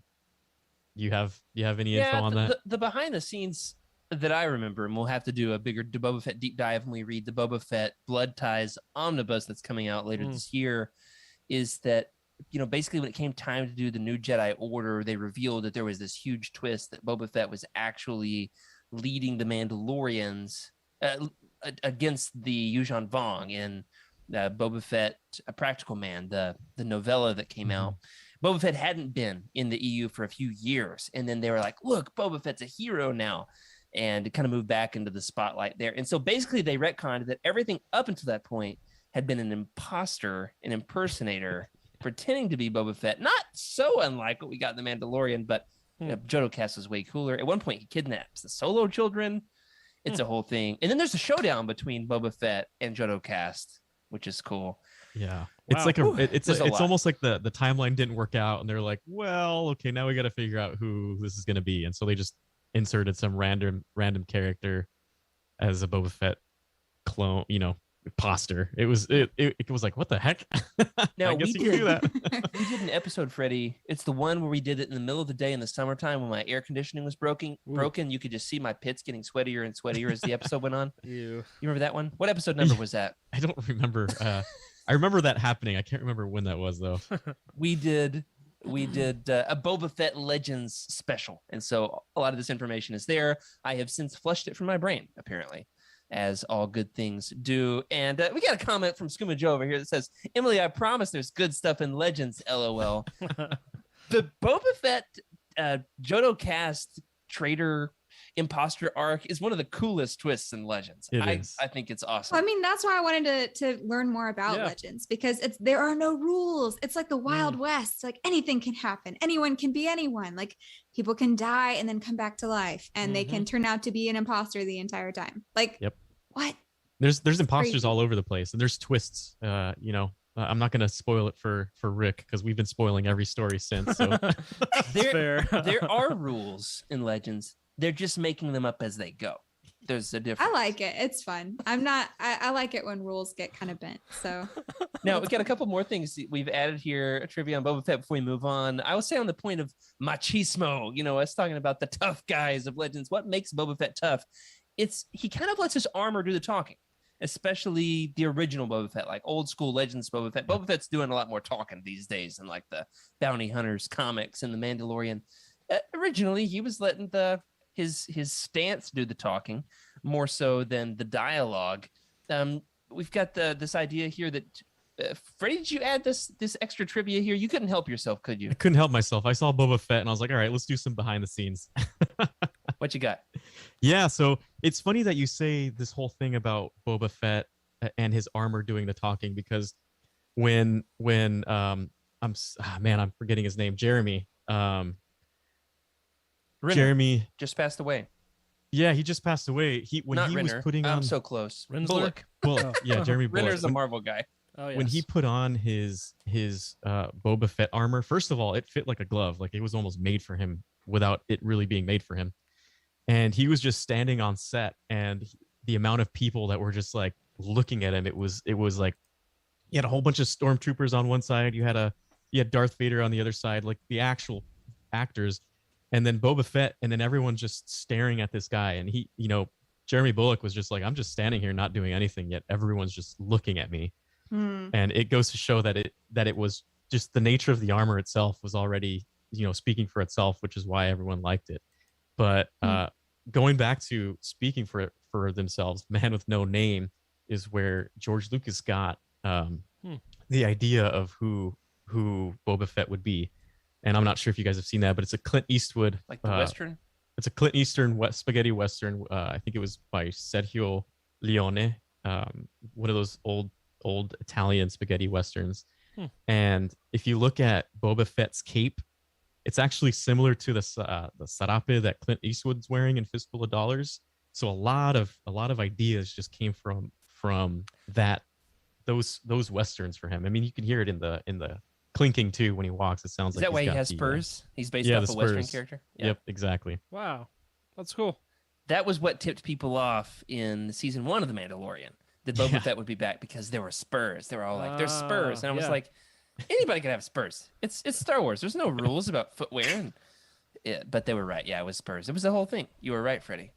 you have any info on that? The behind the scenes that I remember, and we'll have to do a bigger Boba Fett deep dive when we read the Boba Fett Blood Ties omnibus that's coming out later this year, is that basically when it came time to do the new Jedi Order, they revealed that there was this huge twist that Boba Fett was actually leading the Mandalorians against the Yuuzhan Vong in Boba Fett, A Practical Man, the novella that came out. Boba Fett hadn't been in the EU for a few years, and then they were like, look, Boba Fett's a hero now, and it kind of moved back into the spotlight there. And so basically they retconned that everything up until that point had been an imposter, an impersonator, pretending to be Boba Fett. Not so unlike what we got in The Mandalorian, but Jodocast was way cooler. At one point, he kidnaps the Solo children. It's a whole thing. And then there's a showdown between Boba Fett and Jodocast, which is cool. Yeah. Wow. It's almost like the timeline didn't work out and they're like, well, okay, now we got to figure out who this is going to be. And so they just inserted some random character as a Boba Fett clone, imposter. It was like, what the heck? Now I guess we you can do that. we did an episode, Freddie. It's the one where we did it in the middle of the day in the summertime when my air conditioning was broken. You could just see my pits getting sweatier and sweatier as the episode went on. You remember that one? What episode number was that? I don't remember. I remember that happening. I can't remember when that was though. We did a Boba Fett Legends special, and so a lot of this information is there. I have since flushed it from my brain, apparently, as all good things do. And we got a comment from Skooma Joe over here that says, Emily, I promise there's good stuff in Legends, LOL. The Boba Fett Jodocast traitor imposter arc is one of the coolest twists in Legends. I think it's awesome. I mean, that's why I wanted to learn more about Legends, because there are no rules. It's like the Wild West. Like anything can happen. Anyone can be anyone. Like people can die and then come back to life, and they can turn out to be an imposter the entire time. Like, what? There's imposters all over the place, and there's twists. I'm not going to spoil it for Rick because we've been spoiling every story since. So there are rules in Legends. They're just making them up as they go. There's a difference. I like it. It's fun. I like it when rules get kind of bent. So now we got a couple more things we've added here. Trivia on Boba Fett before we move on. I will say on the point of machismo, us talking about the tough guys of Legends. What makes Boba Fett tough? He kind of lets his armor do the talking, especially the original Boba Fett, like old school Legends Boba Fett. Boba Fett's doing a lot more talking these days than like the Bounty Hunters comics and the Mandalorian. Originally, he was letting his stance do the talking more so than the dialogue. We've got this idea here that Freddie, did you add this extra trivia here? You couldn't help yourself, could you? I couldn't help myself. I saw Boba Fett and I was like, all right, let's do some behind the scenes. What you got? Yeah, so it's funny that you say this whole thing about Boba Fett and his armor doing the talking, because when I'm forgetting his name, Jeremy. Jeremy just passed away. Yeah, he just passed away. Was putting on, I'm so close. Bullock. Yeah, Jeremy Bullock. Renner's a Marvel guy. Oh, yes. When he put on his Boba Fett armor, first of all, it fit like a glove. Like it was almost made for him without it really being made for him. And he was just standing on set, and the amount of people that were just like looking at him, it was like you had a whole bunch of stormtroopers on one side, you had Darth Vader on the other side, like the actual actors. And then Boba Fett, and then everyone just staring at this guy. And he, Jeremy Bullock was just like, I'm just standing here not doing anything, yet everyone's just looking at me. And it goes to show that it was just the nature of the armor itself was already, speaking for itself, which is why everyone liked it. But going back to speaking for themselves, Man with No Name is where George Lucas got the idea of who Boba Fett would be. And I'm not sure if you guys have seen that, but it's a Clint Eastwood, like the Western. It's a Clint Eastwood spaghetti Western. I think it was by Sergio Leone, one of those old Italian spaghetti Westerns. And if you look at Boba Fett's cape, it's actually similar to the sarape that Clint Eastwood's wearing in Fistful of Dollars. So a lot of ideas just came from those Westerns for him. I mean, you can hear it in the clinking too when he walks. It sounds like that why he has spurs? He's based off a Western character. Yep, exactly. Wow, that's cool. That was what tipped people off in season 1 of The Mandalorian. That Boba Fett would be back because there were spurs. They were all like, "There's spurs," and I was like, "Anybody can have spurs. It's Star Wars. There's no rules about footwear." But they were right. Yeah, it was spurs. It was the whole thing. You were right, Freddie.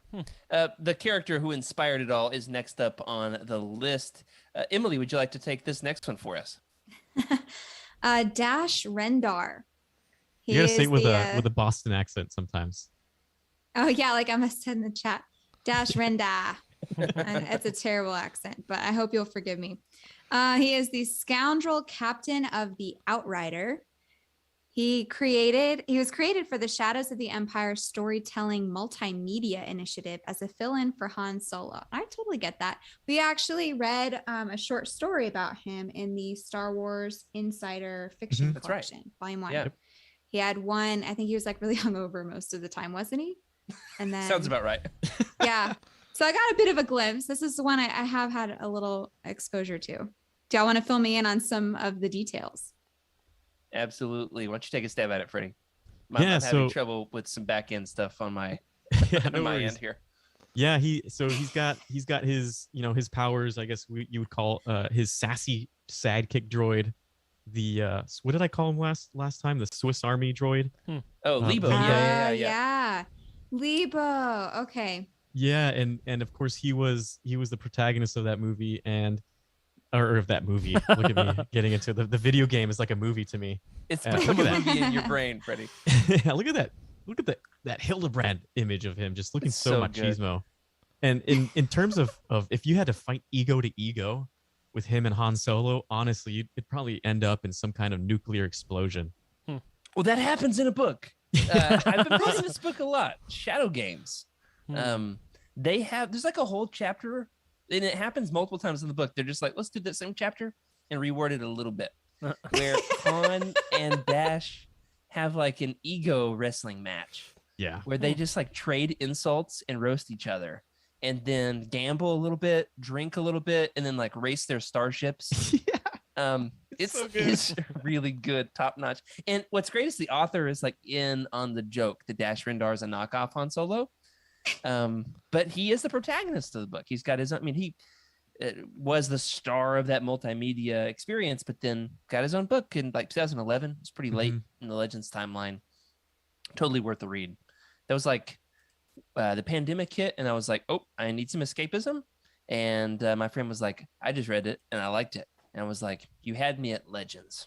The character who inspired it all is next up on the list. Emily, would you like to take this next one for us? Dash Rendar. You gotta say it with a Boston accent sometimes. Oh yeah, like I must said in the chat. Dash Rendar. It's a terrible accent, but I hope you'll forgive me. He is the scoundrel captain of the Outrider. He was created for the Shadows of the Empire storytelling multimedia initiative as a fill-in for Han Solo. I totally get that. We actually read a short story about him in the Star Wars Insider Fiction Collection, Volume 1. Yeah. He had one. I think he was like really hungover most of the time, wasn't he? And then Sounds about right. yeah. So I got a bit of a glimpse. This is the one I have had a little exposure to. Do y'all want to fill me in on some of the details? Absolutely. Why don't you take a stab at it, Freddie? Yeah, I'm having trouble with some back end stuff on my on my end here. Yeah, he's got his his powers. I guess you would call his sassy sidekick droid. The what did I call him last time? The Swiss Army droid. Oh, Lebo. Yeah. Lebo. Okay. Yeah, and of course he was the protagonist of that movie or of that movie. Look at me getting into the video game is like a movie to me. It's become a movie in your brain, Freddie. Yeah, look at that. Look at that Hildebrand image of him just looking It's so so good. machismo. And in terms of if you had to fight ego to ego with him and Han Solo, honestly, it'd probably end up in some kind of nuclear explosion. Well, that happens in a book. I've been reading this book a lot. Shadow Games. There's like a whole chapter, and it happens multiple times in the book. They're just like, let's do that same chapter and reword it a little bit, where Han and Dash have like an ego wrestling match. Yeah, where they just like trade insults and roast each other, and then gamble a little bit, drink a little bit, and then like race their starships. Yeah. It's really good, top notch. And what's great is the author is like in on the joke that Dash Rendar is a knockoff Han Solo. But he is the protagonist of the book. He's got his own, I mean, he was the star of that multimedia experience, but then got his own book in like 2011. It's pretty late in the Legends timeline. Totally worth the read. That was like the pandemic hit, and I was like, oh, I need some escapism. And my friend was like, I just read it and I liked it. And I was like, you had me at Legends.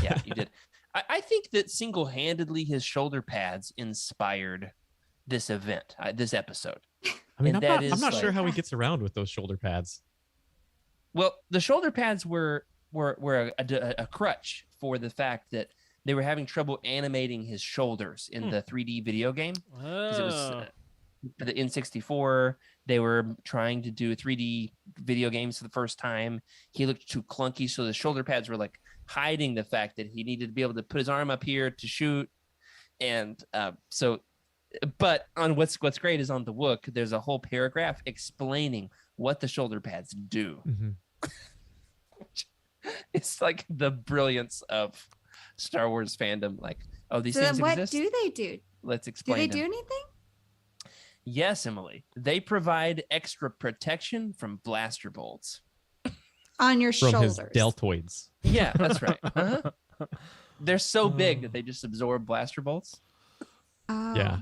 Yeah, you did. I think that single-handedly his shoulder pads inspired this event, this episode. I mean, I'm not sure how he gets around with those shoulder pads. Well, the shoulder pads were a crutch for the fact that they were having trouble animating his shoulders in the 3D video game. Because it was for the N64. They were trying to do 3D video games for the first time. He looked too clunky, so the shoulder pads were like hiding the fact that he needed to be able to put his arm up here to shoot. And but on what's great is on the book, there's a whole paragraph explaining what the shoulder pads do. It's like the brilliance of Star Wars fandom. Like, oh, these things what exist. do they do? Let's explain. Do they them. do anything? Yes, Emily. They provide extra protection from blaster bolts on your from shoulders. His deltoids. Yeah, that's right. They're so big that they just absorb blaster bolts. Oh. Yeah.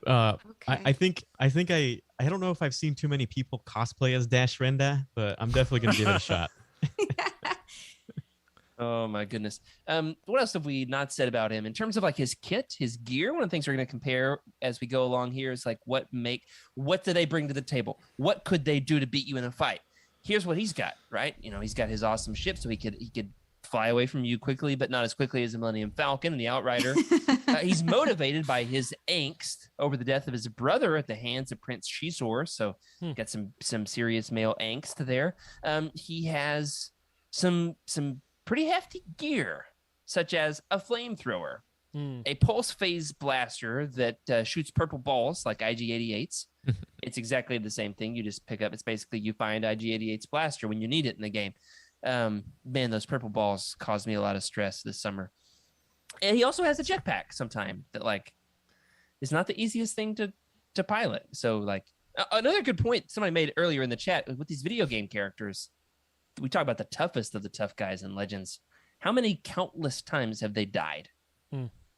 Okay. I think I don't know if I've seen too many people cosplay as Dash Rendar, but I'm definitely gonna give it a shot. Oh my goodness. What else have we not said about him in terms of like his kit, his gear? One of the things we're going to compare as we go along here is like what do they bring to the table? What could they do to beat you in a fight? Here's what he's got, right? You know, he's got his awesome ship, so he could fly away from you quickly, but not as quickly as the Millennium Falcon and the Outrider. He's motivated by his angst over the death of his brother at the hands of Prince Shizor, so got some serious male angst there. He has some pretty hefty gear, such as a flamethrower, a pulse phase blaster that shoots purple balls like IG-88's. It's exactly the same thing. You just pick up. It's basically you find IG-88's blaster when you need it in the game. Man, those purple balls caused me a lot of stress this summer. And he also has a jetpack sometime that like is not the easiest thing to pilot. So like another good point somebody made earlier in the chat with these video game characters. We talk about the toughest of the tough guys in Legends. How many countless times have they died?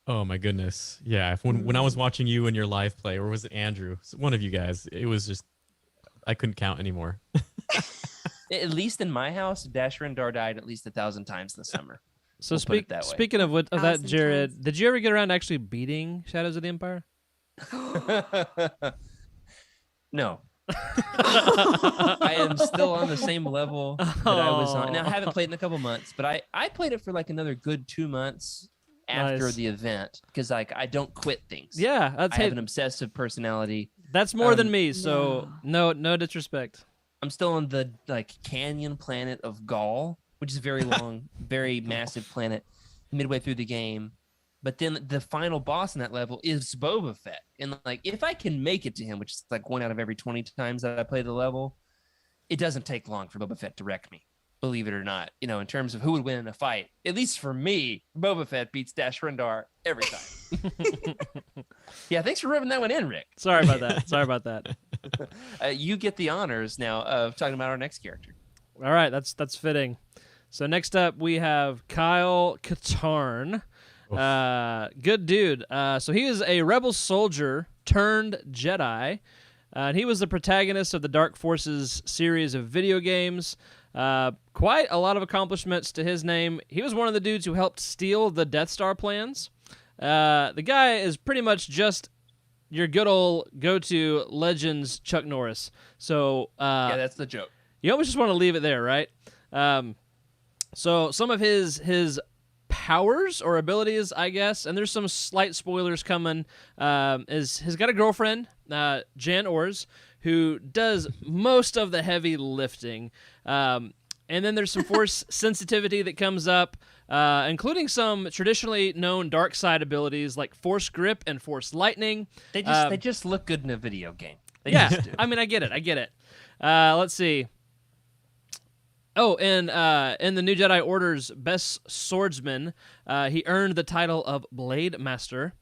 Oh my goodness. Yeah. When I was watching you in your live play, or was it Andrew? One of you guys. It was just I couldn't count anymore. At least in my house, Dash Rendar died at least 1,000 times this summer. So we'll speaking of that, Jared, did you ever get around to actually beating Shadows of the Empire? No. I am still on the same level that I was on. Now, I haven't played in a couple months, but I played it for like another good 2 months after the event because like I don't quit things. Yeah, I have an obsessive personality. That's more than me, so no disrespect. I'm still on the like canyon planet of Gaul, which is a very long, very massive planet. Midway through the game, But then the final boss in that level is Boba Fett. And like, if I can make it to him, which is like 1 out of every 20 times that I play the level, it doesn't take long for Boba Fett to wreck me, believe it or not. You know, in terms of who would win in a fight, at least for me, Boba Fett beats Dash Rendar every time. Yeah, thanks for rubbing that one in, Rick. Sorry about that. You get the honors now of talking about our next character. All right, that's fitting. So next up we have Kyle Katarn. Good dude. So he is a rebel soldier turned Jedi. And he was the protagonist of the Dark Forces series of video games. Quite a lot of accomplishments to his name. He was one of the dudes who helped steal the Death Star plans. The guy is pretty much just your good old go-to Legends Chuck Norris. So yeah, that's the joke. You almost just want to leave it there, right? So some of his powers or abilities, I guess, and there's some slight spoilers coming, is he's got a girlfriend, Jan Ors, who does most of the heavy lifting. And then there's some force sensitivity that comes up, including some traditionally known dark side abilities like Force Grip and Force Lightning. They just look good in a video game. They yeah, just do. I mean, I get it. Let's see. Oh, and in the New Jedi Order's Best Swordsman, he earned the title of Blade Master.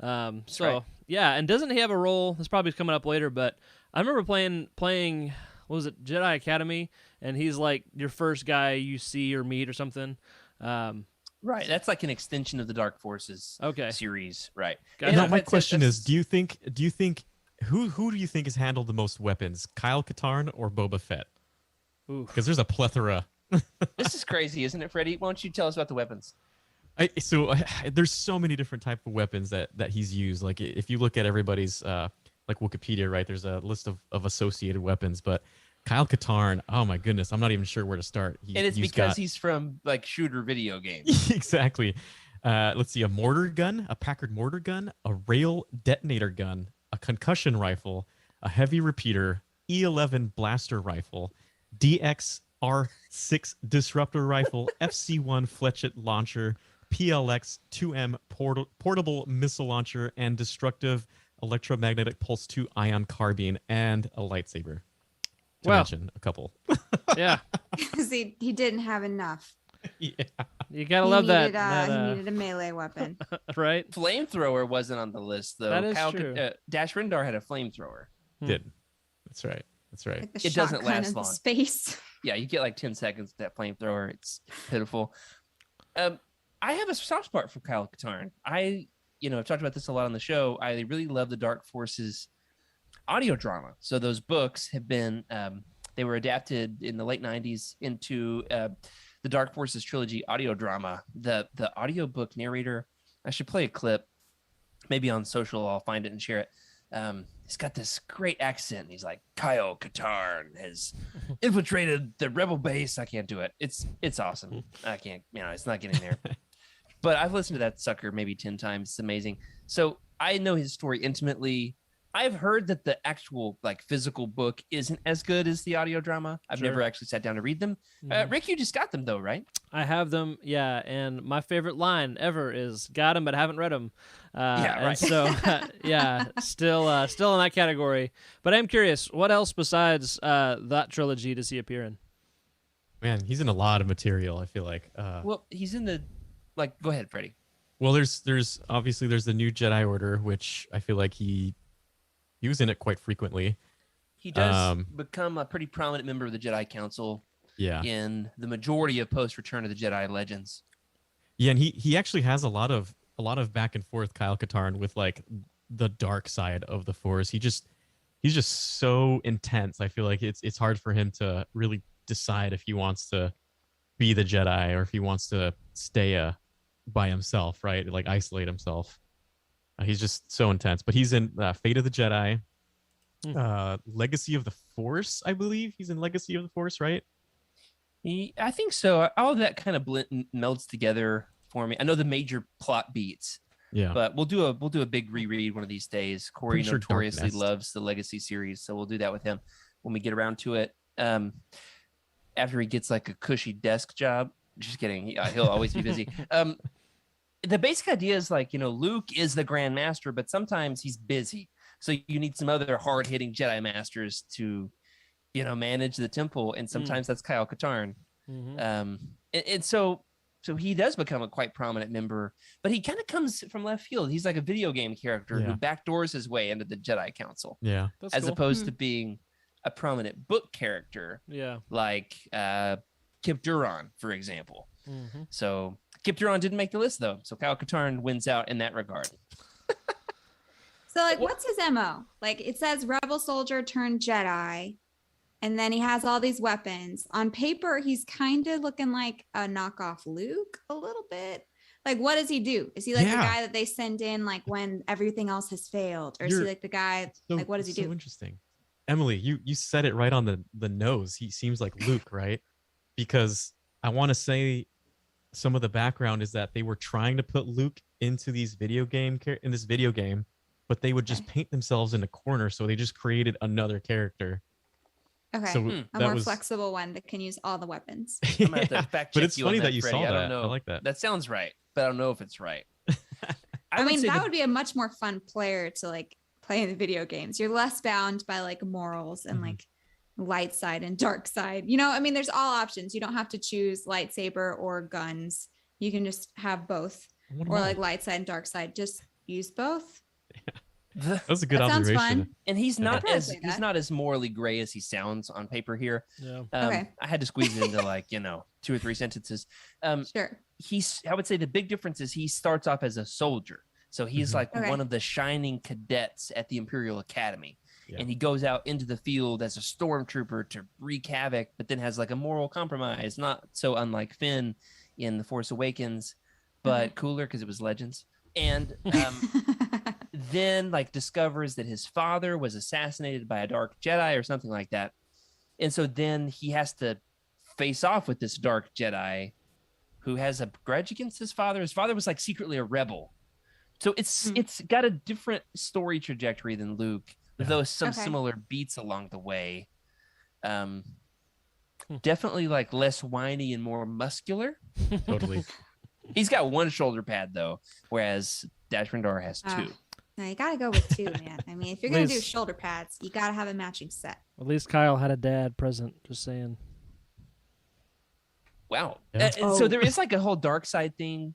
Right. Yeah, and doesn't he have a role? This probably is coming up later, but I remember playing what was it, Jedi Academy, and he's like your first guy you see or meet or something. Right, that's like an extension of the Dark Forces series, right? Gotcha. Now, my question is, do you think who do you think has handled the most weapons, Kyle Katarn or Boba Fett? Because there's a plethora. This is crazy, isn't it, Freddie? Why don't you tell us about the weapons? There's so many different type of weapons that he's used. Like if you look at everybody's like Wikipedia, right? There's a list of associated weapons, but Kyle Katarn, oh my goodness, I'm not even sure where to start. And it's because he's from like shooter video games. Exactly. Let's see, a mortar gun, a Packard mortar gun, a rail detonator gun, a concussion rifle, a heavy repeater, E11 blaster rifle, DXR6 disruptor rifle, FC1 fletchet launcher, PLX 2M portable missile launcher, and destructive electromagnetic pulse 2 ion carbine, and a lightsaber. To mention a couple. Yeah. Because he didn't have enough. Yeah. You gotta love that. He needed a melee weapon. Right? Flamethrower wasn't on the list, though. That is true. Dash Rendar had a flamethrower. Did. That's right. Like the it doesn't shotgun last of long. Space. Yeah, you get like 10 seconds with that flamethrower. It's pitiful. I have a soft spot for Kyle Katarn. I've talked about this a lot on the show. I really love the Dark Forces audio drama. So those books have been, they were adapted in the late 90s into the Dark Forces trilogy audio drama. The audiobook narrator, I should play a clip, maybe on social, I'll find it and share it. He's got this great accent. And he's like, Kyle Katarn has infiltrated the rebel base. I can't do it. It's awesome. I can't, it's not getting there. But I've listened to that sucker maybe 10 times. It's amazing. So I know his story intimately. I've heard that the actual like physical book isn't as good as the audio drama. I've never actually sat down to read them. Rick, you just got them though, right? I have them, yeah. And my favorite line ever is "Got them, but haven't read them." Yeah, right. So, yeah, still in that category. But I'm curious, what else besides that trilogy does he appear in? Man, he's in a lot of material. I feel like. Well, he's in the Go ahead, Freddie. Well, there's obviously the New Jedi Order, which I feel like he was in it quite frequently. He does become a pretty prominent member of the Jedi Council. Yeah. In the majority of post Return of the Jedi Legends. Yeah, and he actually has a lot of back and forth, Kyle Katarn, with like the dark side of the Force. He's just so intense. I feel like it's hard for him to really decide if he wants to be the Jedi or if he wants to stay by himself, right? Like isolate himself. He's just so intense. But he's in Fate of the Jedi, Legacy of the Force, I believe. He's in Legacy of the Force, right? I think so. All of that kind of melds together for me. I know the major plot beats. Yeah. But we'll do a big reread one of these days. Corey notoriously loves the Legacy series, so we'll do that with him when we get around to it. After he gets like a cushy desk job. Just kidding. He'll always be busy. the basic idea is like, Luke is the Grand Master, but sometimes he's busy. So you need some other hard-hitting Jedi Masters to, manage the temple. And sometimes that's Kyle Katarn. Mm-hmm. And so he does become a quite prominent member, but he kind of comes from left field. He's like a video game character who backdoors his way into the Jedi Council. Yeah. That's as cool. opposed to being a prominent book character. Yeah. Like Kip Duron, for example. Mm-hmm. So Kip Duron didn't make the list, though. So Kyle Katarn wins out in that regard. So, like, what's his MO? Like, it says rebel soldier turned Jedi, and then he has all these weapons. On paper, he's kind of looking like a knockoff Luke a little bit. Like, what does he do? Is he like the guy that they send in, like, when everything else has failed? Or is he like the guy, like, what does he do? So interesting. Emily, you said it right on the nose. He seems like Luke, right? Because I want to say some of the background is that they were trying to put Luke into this video game, but they would just paint themselves in a corner, so they just created another character. Okay, so a more flexible one that can use all the weapons. I'm gonna have to fact check but it's you funny on that you Freddie. saw that. I don't know. I like that. That sounds right, but I don't know if it's right. I mean, that would be a much more fun player to like play in the video games. You're less bound by like morals and like light side and dark side. I mean, there's all options. You don't have to choose lightsaber or guns. You can just have both, or like light side and dark side. Just use both. That was a good Sounds observation. fun. And he's not as morally gray as he sounds on paper here. Yeah. Okay. I had to squeeze it into like 2 or 3 sentences. Sure. I would say the big difference is he starts off as a soldier, so he's like one of the shining cadets at the Imperial Academy. Yeah. And he goes out into the field as a stormtrooper to wreak havoc, but then has like a moral compromise, not so unlike Finn in The Force Awakens, but cooler because it was Legends. And then like discovers that his father was assassinated by a dark Jedi or something like that. And so then he has to face off with this dark Jedi who has a grudge against his father. His father was like secretly a rebel. So it's got a different story trajectory than Luke, though some similar beats along the way. Definitely like less whiny and more muscular. Totally. He's got one shoulder pad though, whereas Dash Rendar has 2. No, you gotta go with 2, man. I mean, if you're gonna do shoulder pads, you gotta have a matching set. At least Kyle had a dad present. Just saying. Wow. Yeah. So there is like a whole dark side thing.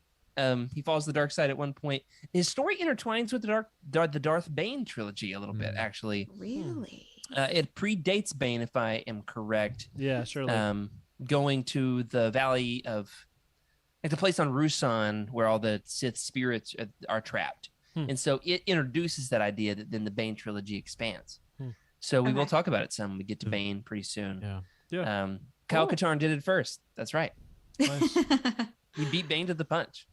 He falls to the dark side at one point. His story intertwines with the Darth Bane trilogy a little bit, actually. Really? It predates Bane, if I am correct. Yeah, surely. Going to the Valley of, like the place on Rusan where all the Sith spirits are trapped. And so it introduces that idea that then the Bane trilogy expands. So we will talk about it some when we get to Bane pretty soon. Yeah. Kyle Katarn did it first. That's right. Nice. He beat Bane to the punch.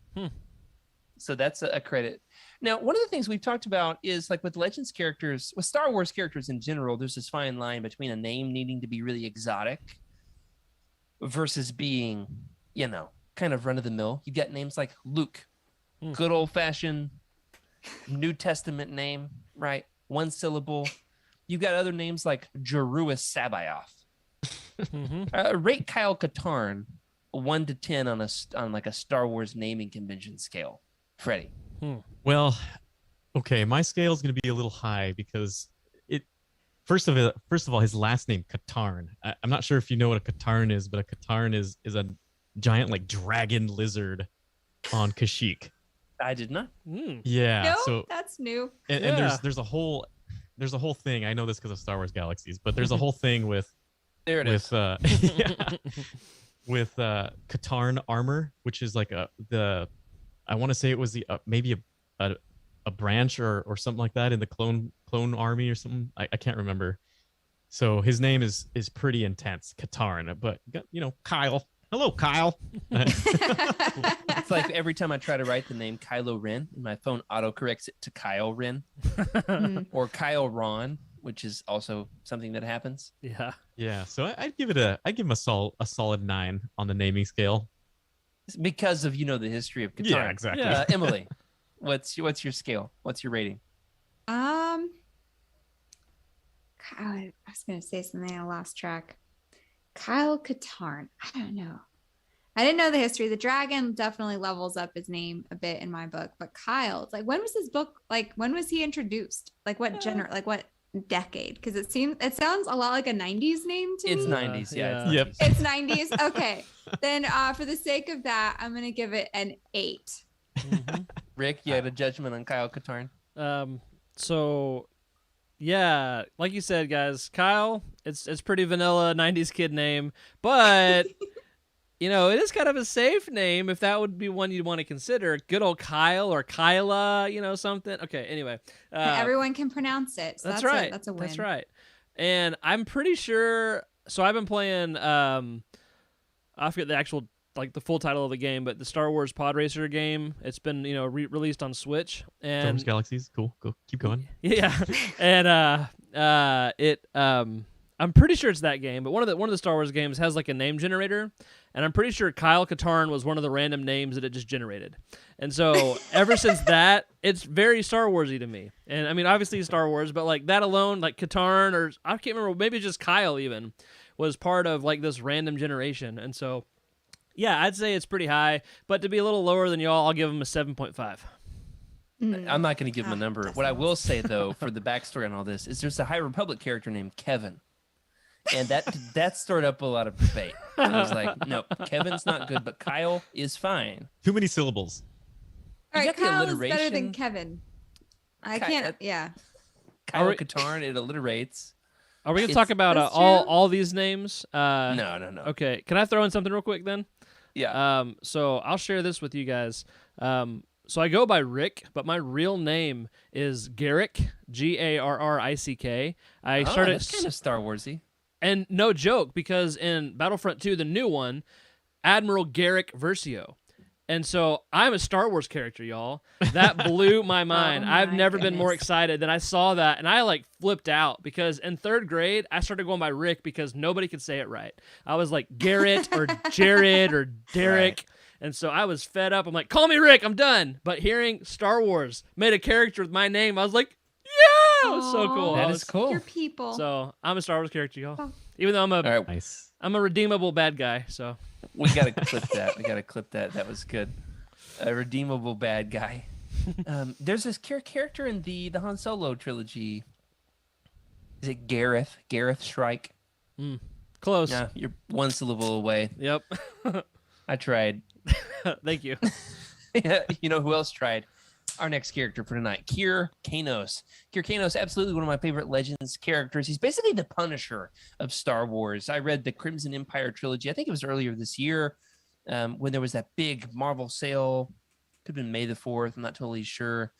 So that's a credit. Now, one of the things we've talked about is like with Legends characters, with Star Wars characters in general, there's this fine line between a name needing to be really exotic versus being, kind of run of the mill. You've got names like Luke, good old fashioned New Testament name, right? One syllable. You've got other names like Jeruis Sabaoth. Rate Kyle Katarn 1 to 10 on like a Star Wars naming convention scale. Freddie. Well, okay, my scale is going to be a little high because first of all, his last name Katarn. I'm not sure if you know what a Katarn is, but a Katarn is a giant like dragon lizard on Kashyyyk. I did not. Yeah, no, so that's new. And there's a whole thing. I know this because of Star Wars Galaxies, but there's a whole thing with with Katarn armor, which is like I want to say it was maybe a branch or something like that in the clone army or something. I can't remember. So his name is pretty intense, Katarn. But Kyle. Hello, Kyle. It's like every time I try to write the name Kylo Ren, my phone autocorrects it to Kyle Ren or Kyle Ron, which is also something that happens. Yeah. Yeah. So I'd give him a solid 9 on the naming scale. Because of the history of Katarn. Yeah, exactly. Emily, what's your scale? What's your rating? I was gonna say something, I lost track. Kyle Katarn. I don't know. I didn't know the history. The dragon definitely levels up his name a bit in my book, but Kyle, it's like, when was his book? Like, when was he introduced? Like, what decade? Because it sounds a lot like a 90s name to It's me. 90s, yeah. Yep. It's 90s. Okay, then for the sake of that, I'm gonna give it an 8. Rick, you had a judgment on Kyle Katarn? So yeah, like you said, guys, Kyle, it's pretty vanilla 90s kid name, but you know, it is kind of a safe name if that would be one you'd want to consider. Good old Kyle or Kyla, you know, something. Okay, anyway. Everyone can pronounce it. So that's right. That's a win. That's right. And I'm pretty sure, so I've been playing, I forget the actual, like the full title of the game, but the Star Wars Pod Racer game. It's been, you know, released on Switch. And Star Wars Galaxies, cool. Keep going. Yeah. And I'm pretty sure it's that game, but one of the Star Wars games has like a name generator, and I'm pretty sure Kyle Katarn was one of the random names that it just generated. And so ever since that, it's very Star Warsy to me. And I mean, obviously Star Wars, but like that alone, like Katarn, or I can't remember, maybe just Kyle even, was part of like this random generation. And so, yeah, I'd say it's pretty high, but to be a little lower than y'all, I'll give him a 7.5. I'm not going to give him a number. What I will say, though, for the backstory on all this, is there's a High Republic character named Kevin. And that stirred up a lot of debate. I was like, no, Kevin's not good, but Kyle is fine. Too many syllables. All You right, got the Kyle is better alliteration. than Kevin. I can't. Yeah. Kyle we- Katarn, it alliterates. Are we going to It's- talk about That's all these names? No. Okay, can I throw in something real quick then? Yeah. So I'll share this with you guys. So I go by Rick, but my real name is Garrick, Garrick. I started That's kind of Star Warsy. and no joke, because in Battlefront 2, the new one, Admiral Garrick Versio. And so I'm a Star Wars character, y'all. That blew my mind. Oh I've my never been more goodness. excited than I saw that. And I like flipped out because in 3rd grade, I started going by Rick because nobody could say it right. I was like Garrett or Jared or Derek. Right. And so I was fed up. I'm like, call me Rick, I'm done. But hearing Star Wars made a character with my name, I was like, yeah, it was so cool. Aw. I That was- is cool. Your people. So I'm a Star Wars character, y'all. Oh. Even though I'm All right, Nice. a redeemable bad guy. So we got to clip that. That was good. A redeemable bad guy. There's this character in the Han Solo trilogy. Is it Gareth? Gareth Shrike? close. No, you're one syllable away. Yep. I tried. Thank you. You know who else tried? Our next character for tonight, Kir Kanos. Kir Kanos, absolutely one of my favorite Legends characters. He's basically the Punisher of Star Wars. I read the Crimson Empire trilogy. I think it was earlier this year when there was that big Marvel sale. Could have been May the 4th. I'm not totally sure.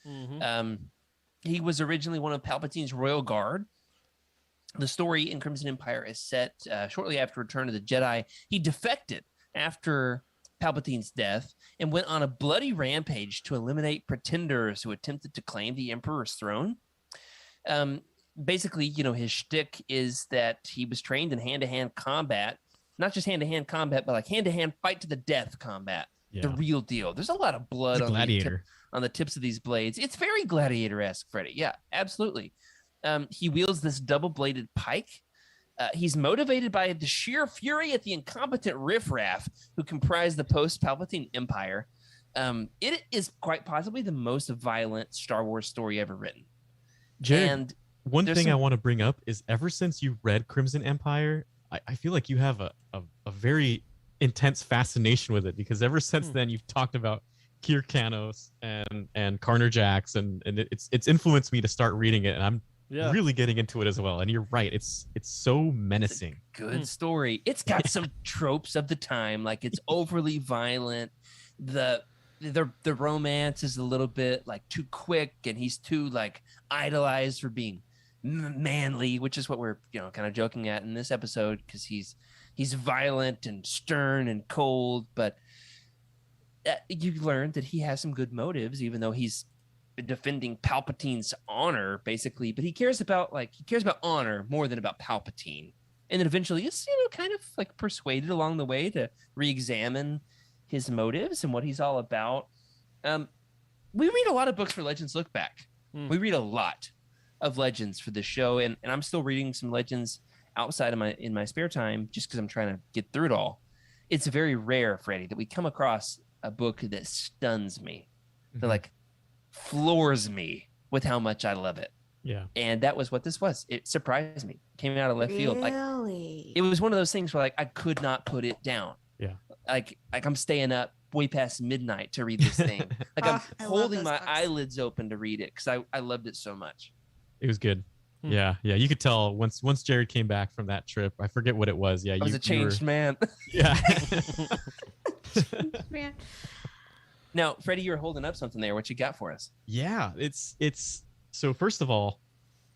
He was originally one of Palpatine's Royal Guard. The story in Crimson Empire is set shortly after Return of the Jedi. He defected after Palpatine's death and went on a bloody rampage to eliminate pretenders who attempted to claim the Emperor's throne. Basically, you know, his shtick is that he was trained in hand-to-hand combat, not just hand-to-hand combat, but like hand-to-hand fight to the death combat. Yeah. The real deal. There's a lot of blood He's a gladiator. on the tips of these blades. It's very gladiator-esque, Freddie. Yeah, absolutely. He wields this double-bladed pike. He's motivated by the sheer fury at the incompetent riffraff who comprise the post-Palpatine Empire. It is quite possibly the most violent Star Wars story ever written. Jared, And one there's thing I some- want to bring up is ever since you read Crimson Empire, I feel like you have a very intense fascination with it, because ever since then you've talked about Kir Kanos and Karner Jax, and it's influenced me to start reading it, and I'm really getting into it as well. And you're right, it's so menacing. good story. It's got some tropes of the time, like it's overly violent. The romance is a little bit like too quick, and he's too like idolized for being manly, which is what we're kind of joking at in this episode, because he's violent and stern and cold. But you learn that he has some good motives, even though he's defending Palpatine's honor, basically. But he cares about honor more than about Palpatine. And then eventually is kind of like persuaded along the way to re-examine his motives and what he's all about. We read a lot of books for Legends Lookback. We read a lot of Legends for this show, and I'm still reading some Legends outside of in my spare time, just because I'm trying to get through it all. it's very rare, Freddie, that we come across a book that stuns me, that like floors me with how much I love it. Yeah. And that was what this was. It surprised me. Came out of left field. Like Really? it was one of those things where like I could not put it down. Yeah. Like I'm staying up way past midnight to read this thing. Like I'm I love holding those my books. eyelids open to read it because I loved it so much. It was good. Yeah, you could tell once Jared came back from that trip. I forget what it was. Yeah, I was a changed man. Yeah. Man. Now, Freddie, you were holding up something there. What you got for us? Yeah, it's so first of all,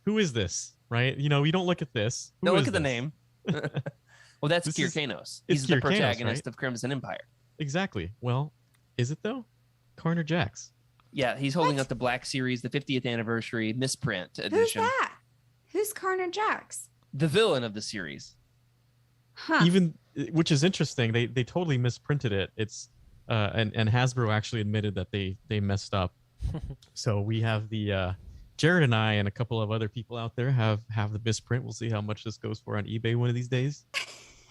who is this? Right? You know, you don't look at this. Who Don't look is at the this? name. Well, that's This Kier is- Kanos. it's He's the Kier Kanos, protagonist right? of Crimson Empire. Exactly. Well, is it though? Carner Jax. Yeah, he's holding What? up the Black Series, the 50th anniversary misprint Who's edition. that? Who's Carner Jax? The villain of the series. Huh. Even which is interesting. They totally misprinted it. It's and Hasbro actually admitted that they messed up. So we have the Jared and I and a couple of other people out there have the misprint. We'll see how much this goes for on eBay one of these days.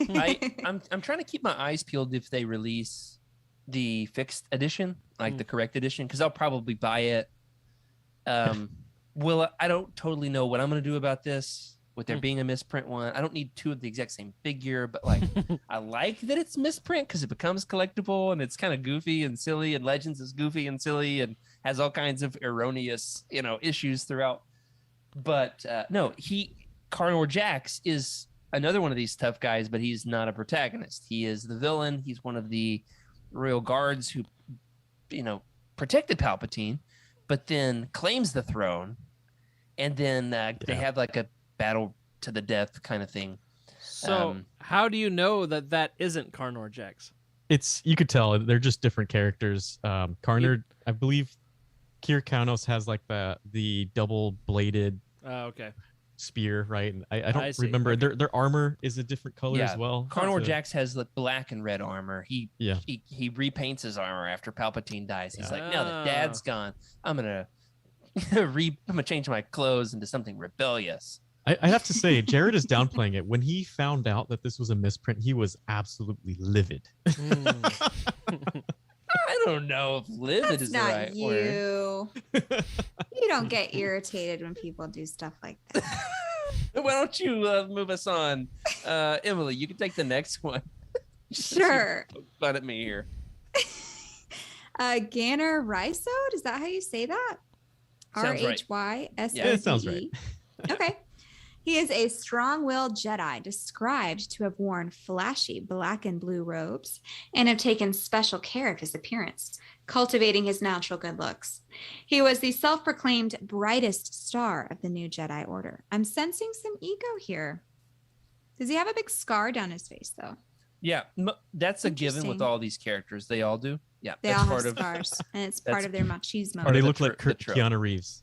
I'm trying to keep my eyes peeled if they release the fixed edition, like the correct edition, because I'll probably buy it. I don't totally know what I'm going to do about this with there being a misprint one. I don't need two of the exact same figure, but like I like that it's misprint because it becomes collectible and it's kind of goofy and silly, and Legends is goofy and silly and has all kinds of erroneous, issues throughout. But no, Carnor Jax is another one of these tough guys, but he's not a protagonist. He is the villain. He's one of the royal guards who, protected Palpatine, but then claims the throne, and then they have like a battle to the death kind of thing. So how do you know that isn't Carnor Jax? You could tell they're just different characters. Carner, I believe, Kier Kanos has like the double bladed Okay. spear, right? And I I don't see. remember their armor is a different color as well. Carnor So- Jax has like black and red armor. He repaints his armor after Palpatine dies. He's like, now that Dad's gone, I'm gonna I'm gonna change my clothes into something rebellious. I have to say, Jared is downplaying it. When he found out that this was a misprint, he was absolutely livid. I don't know if livid That's is the not right word. you. You don't get irritated when people do stuff like that. Why don't you move us on? Emily, you can take the next one. Sure. Poke fun at me here. Ganner Rhysode, is that how you say that? Sounds right. Rhysode. Yeah, it sounds right. Okay. He is a strong-willed Jedi described to have worn flashy black and blue robes and have taken special care of his appearance, cultivating his natural good looks. He was the self-proclaimed brightest star of the new Jedi Order. I'm sensing some ego here. Does he have a big scar down his face, though? Yeah, that's a given with Interesting. all these characters. They all do. Yeah, They that's all part have of scars, and it's part of their machismo. Or they the look like the trope. Keanu Reeves.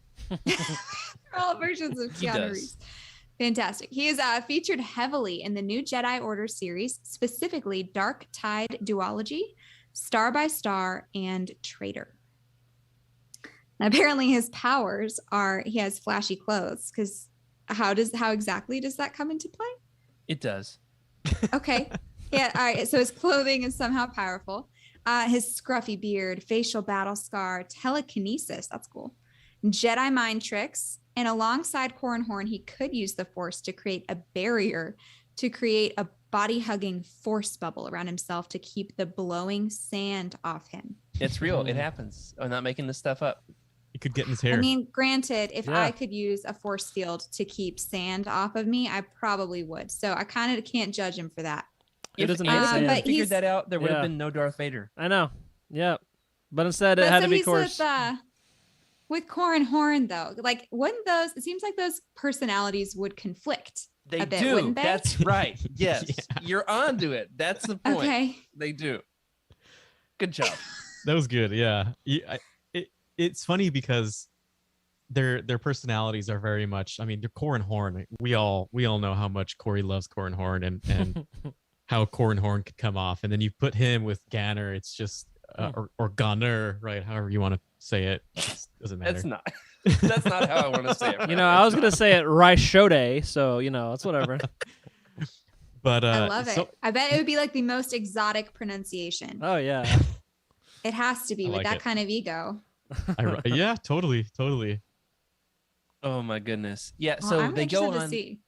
All versions of He Keanu does. Reeves. Fantastic. He is featured heavily in the new Jedi Order series, specifically Dark Tide Duology, Star by Star, and Traitor. And apparently his powers are he has flashy clothes, because how exactly does that come into play? It does. Okay. Yeah, all right. So his clothing is somehow powerful. His scruffy beard, facial battle scar, telekinesis, that's cool. Jedi mind tricks, and alongside Corran Horn, he could use the Force to create a barrier, to create a body-hugging force bubble around himself to keep the blowing sand off him. It's real. It happens. I'm not making this stuff up. He could get in his hair. I mean, granted, if Yeah. I could use a force field to keep sand off of me, I probably would. So I kind of can't judge him for that. It If doesn't make Anakin sense. but had figured he's- that out, there would have Yeah. been no Darth Vader. I know. Yeah. But instead, it But had so to be he's course. with Corran Horn, though, like wouldn't those? It seems like those personalities would conflict. They A bit, do. wouldn't they? That's right. Yes, Yeah. you're onto it. That's the point. Okay. They do. Good job. That was good. Yeah. It's funny because their personalities are very much. I mean, they're Corran Horn. We all know how much Corey loves Corran Horn and how Corran Horn could come off. And then you put him with Ganner. It's just or Gunner, right? However you want to say it. It doesn't matter. That's not. That's not how I want to say it. I was gonna say it Rhysode, so it's whatever. But I love it. so- I bet it would be like the most exotic pronunciation. Oh yeah. It has to be I with like that it. kind of ego. yeah, totally. Oh my goodness. Yeah. Well, So I'm they go interested to on see.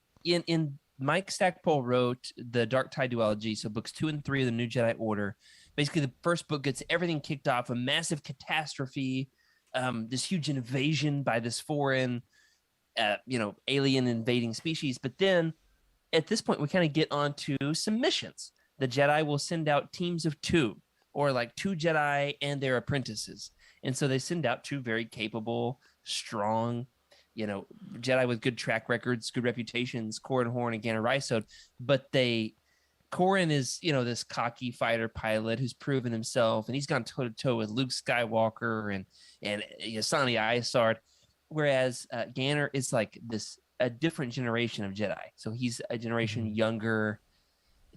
in Mike Stackpole wrote the Dark Tide duology, so books 2 and 3 of the New Jedi Order. Basically, the first book gets everything kicked off, a massive catastrophe, this huge invasion by this foreign, alien invading species. But then at this point, we kind of get onto some missions. The Jedi will send out teams of 2, or like 2 Jedi and their apprentices. And so they send out 2 very capable, strong, Jedi with good track records, good reputations, Corran Horn and Ganner Rysode. But Corran is, this cocky fighter pilot who's proven himself, and he's gone toe to toe with Luke Skywalker and Yasani Isard. Whereas Ganner is like a different generation of Jedi. So he's a generation younger,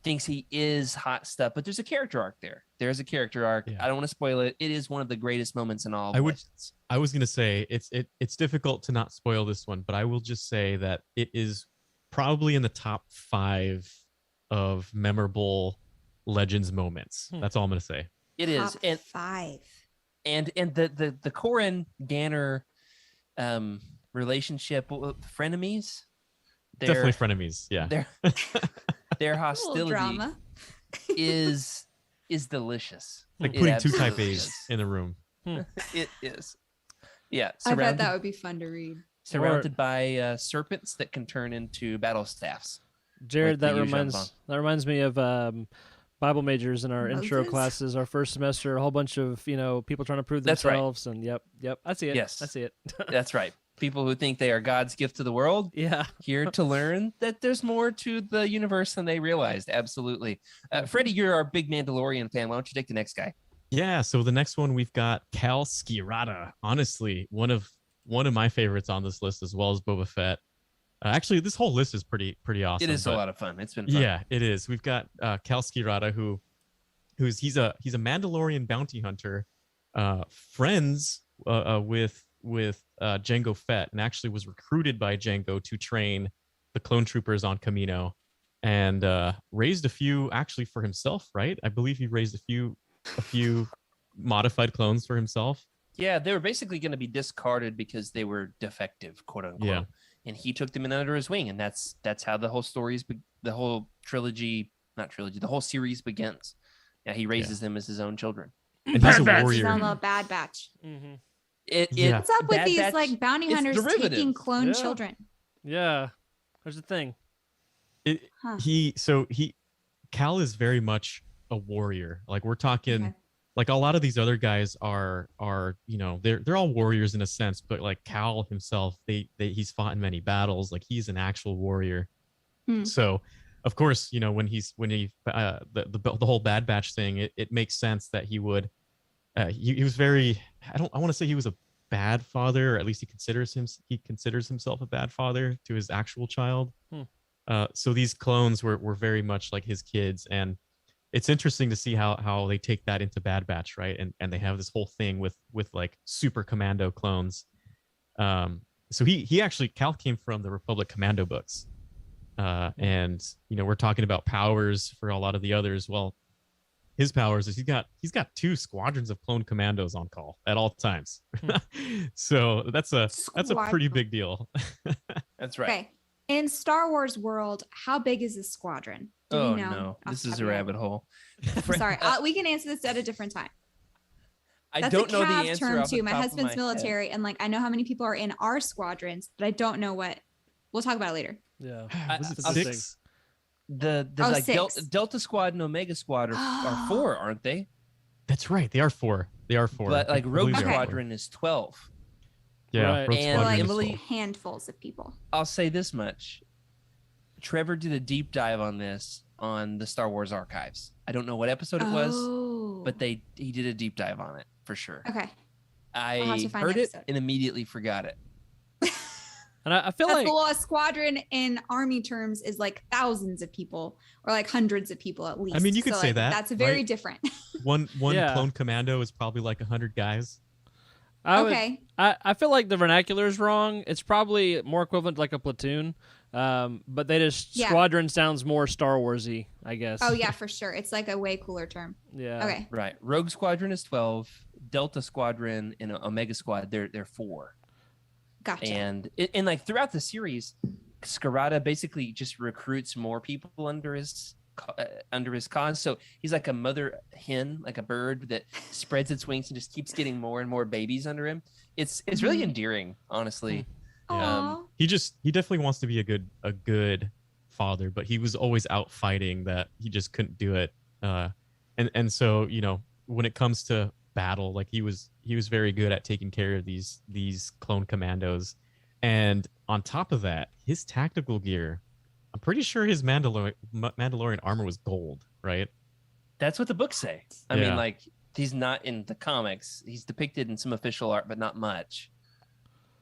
thinks he is hot stuff, but there's a character arc there. There's a character arc. Yeah. I don't want to spoil it. It is one of the greatest moments in all of Legends. I was gonna say it's difficult to not spoil this one, but I will just say that it is probably in the top 5 of memorable Legends moments. That's all I'm gonna say. It is. Top And 5. and the Corran Ganner relationship, frenemies. Definitely frenemies. Yeah. Their A little hostility drama. is delicious. Like It putting 2 Type absolutely A's is. in a room. It is. Yeah, I bet that would be fun to read. surrounded by serpents that can turn into battle staffs. Jared, Like that the Yuuzhan reminds me of Bible majors in our intro Moses? classes, our first semester. A whole bunch of people trying to prove That's right. themselves, and yep, I see it. Yes. I see it. That's right. People who think they are God's gift to the world, Yeah. here to learn that there's more to the universe than they realized. Absolutely. Freddie, you're our big Mandalorian fan. Why don't you take the next guy? Yeah, so the next one we've got Cal Skirata. Honestly, one of my favorites on this list, as well as Boba Fett. Actually, this whole list is pretty awesome. It is a lot of fun. It's been fun. Yeah, it is. We've got Cal Skirata, he's a Mandalorian bounty hunter, friends with Jango Fett, and actually was recruited by Jango to train the clone troopers on Kamino, and raised a few actually for himself. Right, I believe he raised a few modified clones for himself. Yeah, they were basically going to be discarded because they were defective, quote unquote. Yeah. And he took them in under his wing, and that's how the whole the whole the whole series begins. Yeah, he raises them as his own children. And he's a Sounds warrior. a little Bad Batch. Yeah. What's up with Bad these Batch, like bounty it's hunters taking derivative. clone Yeah. children? Yeah. There's the thing. Huh. Cal is very much a warrior. Like we're talking, Okay. like a lot of these other guys are they're all warriors in a sense, but like Cal himself, he's fought in many battles. Like he's an actual warrior. Hmm. So of course, when he the whole Bad Batch thing, it makes sense that he would he was very, I want to say he was a bad father, or at least he considers himself a bad father to his actual child. So these clones were very much like his kids, and it's interesting to see how they take that into Bad Batch, right? And they have this whole thing with like super commando clones. So he actually, Cal came from the Republic Commando books. And we're talking about powers for a lot of the others. Well, his powers is he's got 2 squadrons of clone commandos on call at all times. So that's a pretty big deal. That's right. Okay. In Star Wars world, how big is this squadron? Do Oh we know no, off this the top is of a your head? rabbit hole. Sorry, we can answer this at a different time. I That's don't a know the cav answer term off the too. My top of husband's head. military, and like I know how many people are in our squadrons, but I don't know what. We'll talk about it later. Yeah. Was it I'll 6? The Oh, like 6. Delta Squad and Omega Squad are 4, aren't they? That's right. They are 4. But like I Rogue believe they are 4. Squadron is 12. Yeah. Right. Rogue And So, Squadron like is Emily- 12. handfuls of people. I'll say this much. Trevor did a deep dive on this on the Star Wars archives. I don't know what episode it was, Oh. but he did a deep dive on it for sure. Okay. I have to find heard the it episode. and immediately forgot it. And I feel That's like cool. A squadron in army terms is like thousands of people or like hundreds of people at least. I mean, you could say like, that, That's very right? different. One Yeah. clone commando is probably like 100 guys. I would- Okay. I feel like the vernacular is wrong. It's probably more equivalent to like a platoon. But they just Squadron sounds more Star Warsy, I guess. Oh yeah, for sure. It's like a way cooler term. Yeah. Okay. Right. Rogue Squadron is 12. Delta Squadron and Omega Squad, they're 4. Gotcha. And like throughout the series, Scarada basically just recruits more people under his cause. So he's like a mother hen, like a bird that spreads its wings and just keeps getting more and more babies under him. It's really endearing, honestly. He definitely wants to be a good father, but he was always out fighting that he just couldn't do it. And so, you know, when it comes to battle, like he was very good at taking care of these clone commandos. And on top of that, his tactical gear, I'm pretty sure his Mandalorian armor was gold, right? That's what the books say. I mean, like, he's not in the comics. He's depicted in some official art, but not much.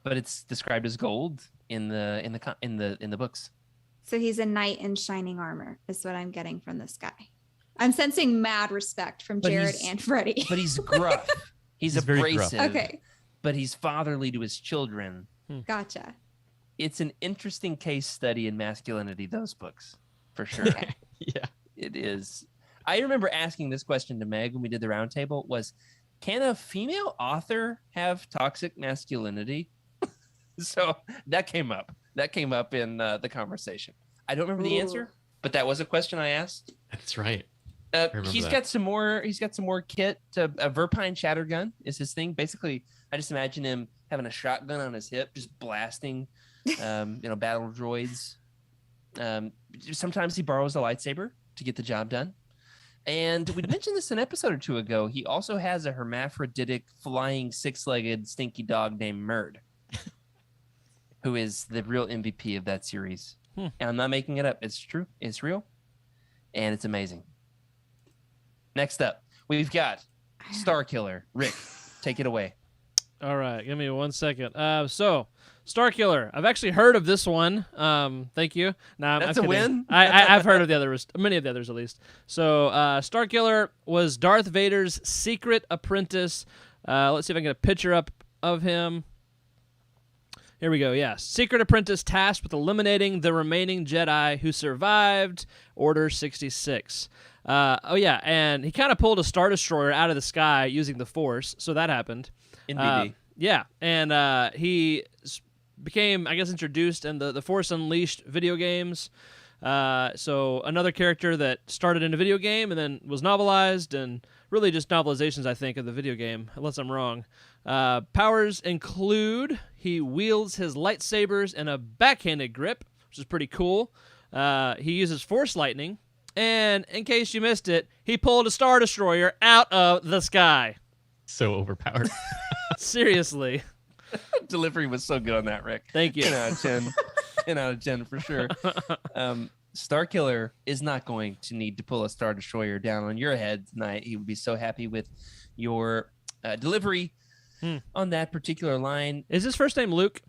But it's described as gold in the books. So he's a knight in shining armor, is what I'm getting from this guy. I'm sensing mad respect from Jared and Freddie. But he's gruff. He's abrasive. Okay. But he's fatherly to his children. Gotcha. It's an interesting case study in masculinity, those books, for sure. Yeah. It is. I remember asking this question to Meg when we did the roundtable was, can a female author have toxic masculinity? So that came up. That came up in the conversation. I don't remember the answer, but that was a question I asked. That's right. He's got some more kit. A Verpine Shattergun is his thing. Basically, I just imagine him having a shotgun on his hip, just blasting, battle droids. Sometimes he borrows a lightsaber to get the job done. And we mentioned this an episode or two ago. He also has a hermaphroditic flying 6-legged stinky dog named Murd, who is the real MVP of that series. And I'm not making it up. It's true. It's real. And it's amazing. Next up, we've got Star Killer. Rick, take it away. All right, give me 1 second. So, Star Killer. I've actually heard of this one. Thank you. Nah, That's I'm a win. I've heard of the others, many of the others at least. So, Star Killer was Darth Vader's secret apprentice. Let's see if I can get a picture up of him. Here we go. Yeah, secret apprentice tasked with eliminating the remaining Jedi who survived Order 66. And he kind of pulled a Star Destroyer out of the sky using the Force, so that happened. In BD. Yeah, and he became, I guess, introduced in the Force Unleashed video games. So another character that started in a video game and then was novelized, and really just novelizations, I think, of the video game, unless I'm wrong. Powers include he wields his lightsabers in a backhanded grip, which is pretty cool. He uses Force Lightning. And in case you missed it, he pulled a Star Destroyer out of the sky. So overpowered. Seriously. Delivery was so good on that, Rick. Thank you. 10 out of 10. 10 out of 10 for sure. Star Killer is not going to need to pull a Star Destroyer down on your head tonight. He would be so happy with your delivery on that particular line. Is his first name Luke?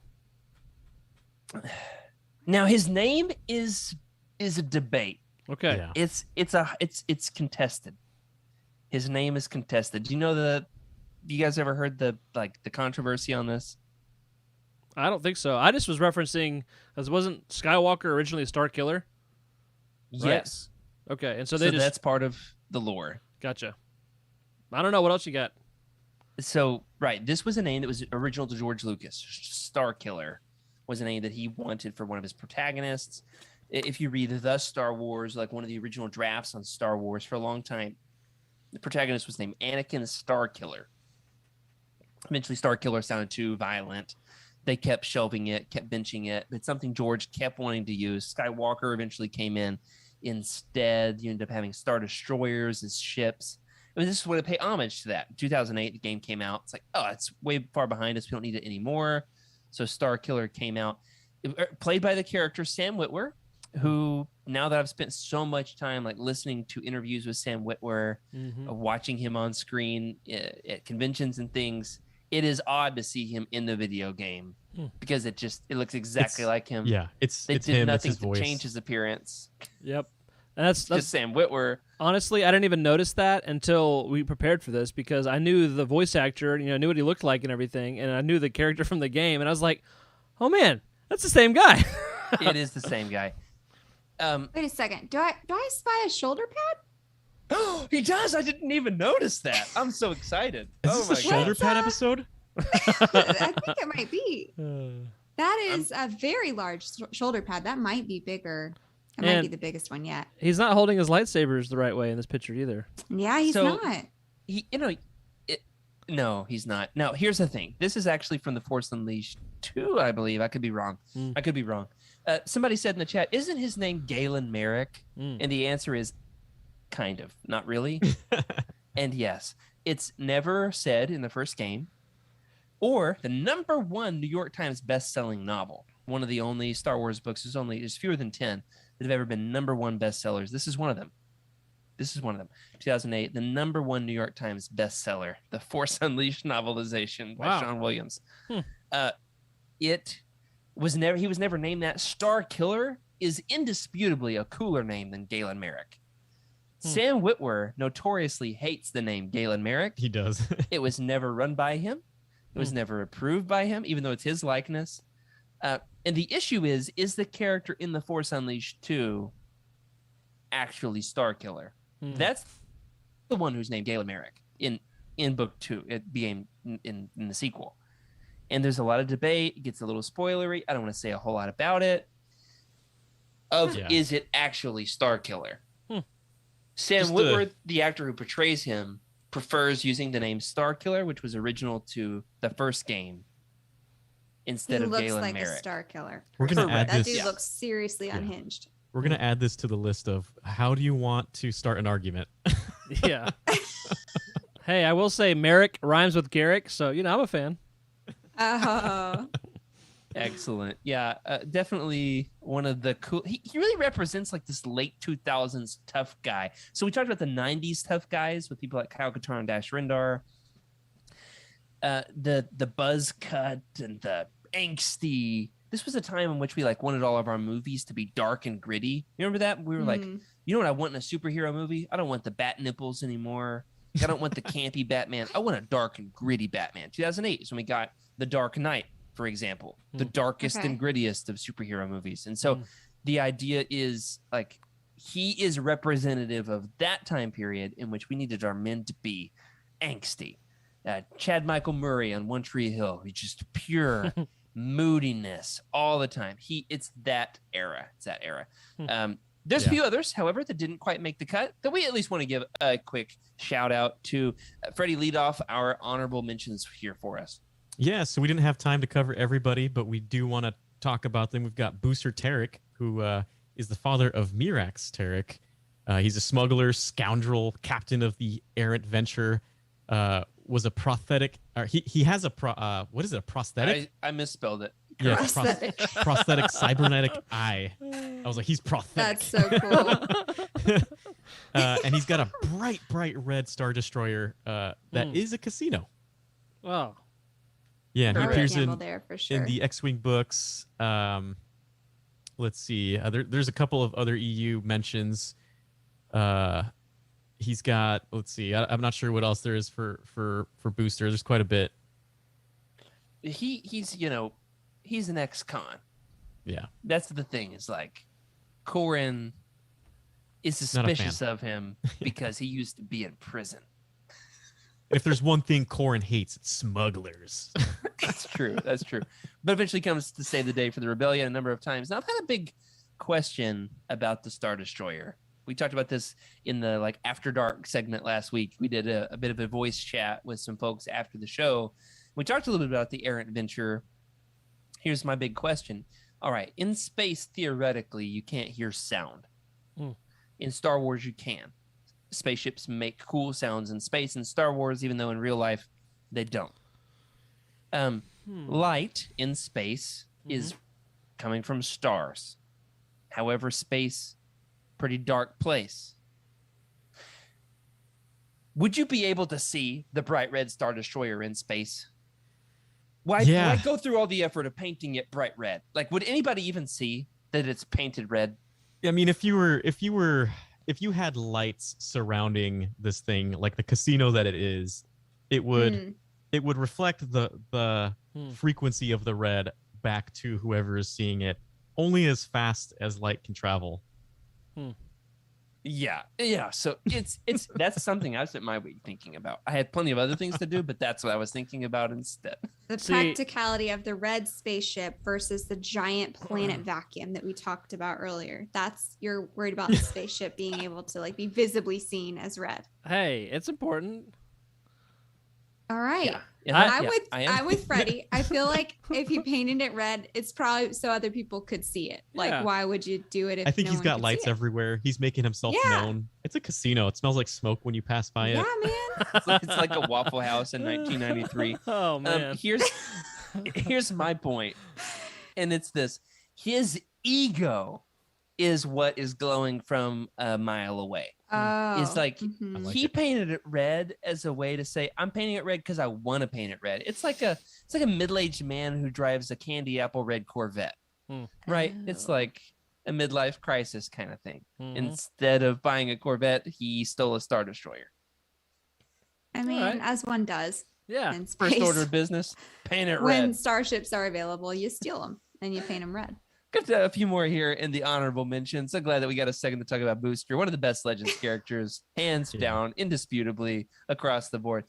Now, his name is a debate. Okay. Yeah. It's contested. His name is contested. Do you guys ever heard the controversy on this? I don't think so. I just was referencing, as wasn't Skywalker originally a Star Killer? Right? Yes. Okay, and so that's part of the lore. Gotcha. I don't know. What else you got? So, right, this was a name that was original to George Lucas. Star Killer was a name that he wanted for one of his protagonists. If you read the Star Wars, like one of the original drafts on Star Wars for a long time, the protagonist was named Anakin Starkiller. Eventually, Starkiller sounded too violent. They kept shelving it, kept benching it. But it's something George kept wanting to use. Skywalker eventually came in instead. You end up having Star Destroyers as ships. I mean, this is what to pay homage to that. In 2008, the game came out. It's like, oh, it's way far behind us. We don't need it anymore. So Star Killer came out. Played by the character Sam Witwer, who, now that I've spent so much time like listening to interviews with Sam Witwer, watching him on screen at conventions and things, it is odd to see him in the video game because it looks exactly like him. Yeah, they it's did him, nothing it's his to voice. change his appearance. Yep. And that's Just Sam Witwer. Honestly, I didn't even notice that until we prepared for this, because I knew the voice actor, I knew what he looked like and everything, and I knew the character from the game, and I was like, oh man, That's the same guy. It is the same guy. Wait a second. Do I spy a shoulder pad? Oh, he does. I didn't even notice that. I'm so excited. Is this a shoulder pad episode? I think it might be. That is a very large shoulder pad. That might be bigger. It might be the biggest one yet. He's not holding his lightsabers the right way in this picture either. Yeah, he's not. No, he's not. Now, here's the thing. This is actually from The Force Unleashed 2, I believe. I could be wrong. I could be wrong. Somebody said in the chat, isn't his name Galen Merrick? And the answer is kind of. Not really. And yes, it's never said in the first game. Or the #1 New York Times best-selling novel. One of the only Star Wars books. There's fewer than 10 that have ever been #1 bestsellers. This is one of them. 2008, the #1 New York Times bestseller, The Force Unleashed novelization by Sean Williams. He was never named that. Star Killer is indisputably a cooler name than Galen Merrick. Sam Witwer notoriously hates the name Galen Merrick. He does. It was never run by him. It was never approved by him, even though it's his likeness. And the issue is the character in The Force Unleashed 2 actually Star Killer? That's the one who's named Galen Merrick in book 2. It became in the sequel. And there's a lot of debate. It gets a little spoilery. I don't want to say a whole lot about it. Is it actually Star Killer? Sam Witwer, the actor who portrays him, prefers using the name Star Killer, which was original to the first game, instead of Galen Merrick. He looks like a Star Killer. We're gonna add that this. dude looks seriously unhinged. We're gonna add this to the list of how do you want to start an argument? Yeah. Hey, I will say Merrick rhymes with Garrick, so I'm a fan. Oh. Excellent. Yeah, definitely one of the cool. He really represents like this late 2000s tough guy. So we talked about the 90s tough guys with people like Kyle Katarn and Dash Rendar. The buzz cut and the angsty. This was a time in which we wanted all of our movies to be dark and gritty. You remember that? We were like, you know what I want in a superhero movie? I don't want the bat nipples anymore. I don't want the campy Batman. I want a dark and gritty Batman. 2008 is when we got The Dark Knight, for example, the darkest and grittiest of superhero movies. And so the idea is he is representative of that time period in which we needed our men to be angsty. Chad Michael Murray on One Tree Hill, he's just pure moodiness all the time. It's that era. There's a few others, however, that didn't quite make the cut, that we at least want to give a quick shout out to. Freddie, lead off our honorable mentions here for us. Yeah, so we didn't have time to cover everybody, but we do want to talk about them. We've got Booster Tarek, who is the father of Mirax Tarek. He's a smuggler, scoundrel, captain of the errant venture. Was a prosthetic. He has a what is it? A prosthetic? I misspelled it. Yeah, prosthetic cybernetic eye. I was like, he's prosthetic. That's so cool. And he's got a bright red Star Destroyer that is a casino. Wow. Yeah, he appears in the the X-Wing books. Let's see. There's a couple of other EU mentions. He's got. Let's see. I'm not sure what else there is for Booster. There's quite a bit. He's an ex-con. Yeah. That's the thing. Is Corrin is suspicious of him because he used to be in prison. If there's one thing Corrin hates, it's smugglers. That's true. But eventually comes to save the day for the rebellion a number of times. Now, I've had a big question about the Star Destroyer. We talked about this in the After Dark segment last week. We did a bit of a voice chat with some folks after the show. We talked a little bit about the errant venture. Here's my big question. All right, in space, theoretically, you can't hear sound. In Star Wars, you can. Spaceships make cool sounds in space in Star Wars, even though in real life they don't. Light in space is coming from stars. However, space, pretty dark place. Would you be able to see the bright red Star Destroyer in space? Why go through all the effort of painting it bright red? Would anybody even see that it's painted red? I mean, if you had lights surrounding this thing, like the casino that it is, it would reflect the frequency of the red back to whoever is seeing it only as fast as light can travel. Yeah. So it's that's something I spent my week thinking about. I had plenty of other things to do, but that's what I was thinking about instead. The practicality of the red spaceship versus the giant planet vacuum that we talked about earlier. You're worried about the spaceship being able to like be visibly seen as red. Hey, it's important. All right. Yeah. I'm with Freddie. I feel like if you painted it red, it's probably so other people could see it. Like, why would you do it if I think no he's one got could lights see it? everywhere. He's making himself known. It's a casino. It smells like smoke when you pass by it. Yeah, man. It's like a Waffle House in 1993. Oh man. Here's my point, and it's this: his ego is what is glowing from a mile away. Oh, It's like he it. painted it red as a way to say, I'm painting it red because I want to paint it red. It's like a middle-aged man who drives a candy apple red Corvette. Right? It's like a midlife crisis kind of thing. Instead of buying a Corvette, he stole a Star Destroyer. I mean, as one does. Yeah. In space. First order of business, paint it red. When starships are available, you steal them and you paint them red. Got a few more here in the honorable mention. So glad that we got a second to talk about Booster, one of the best Legends characters, hands down, indisputably across the board.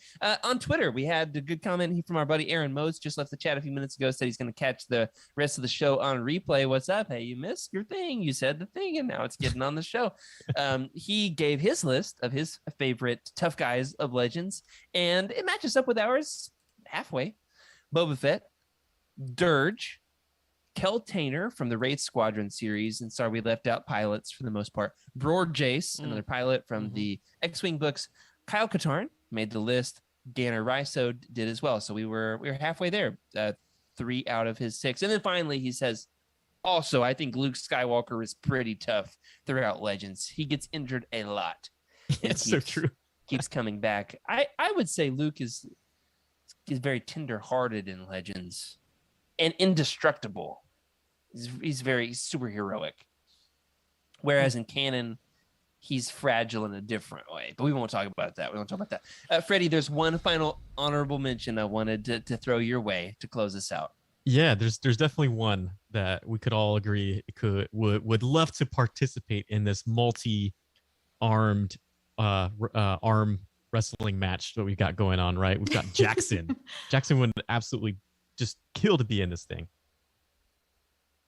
On Twitter, we had a good comment from our buddy Aaron Mose, just left the chat a few minutes ago, said he's going to catch the rest of the show on replay. What's up? Hey, you missed your thing. You said the thing, and now it's getting on the show. He gave his list of his favorite tough guys of Legends, and it matches up with ours halfway. Boba Fett, Dirge, Kel Tainer from the Wraith Squadron series, and sorry we left out pilots for the most part. Bror Jace, another pilot from the X-Wing books. Kyle Katarn made the list. Ganner Rhyso did as well. So we were halfway there. 3 out of his 6. And then finally he says, also, I think Luke Skywalker is pretty tough throughout Legends. He gets injured a lot. It's so true. Keeps coming back. I would say Luke is very tender-hearted in Legends and indestructible. He's very superheroic. Whereas in canon, he's fragile in a different way. But we won't talk about that. Freddie, there's one final honorable mention I wanted to throw your way to close this out. Yeah, there's definitely one that we could all agree would love to participate in this multi-armed arm wrestling match that we've got going on, right? We've got Jackson. Jackson would absolutely just kill to be in this thing.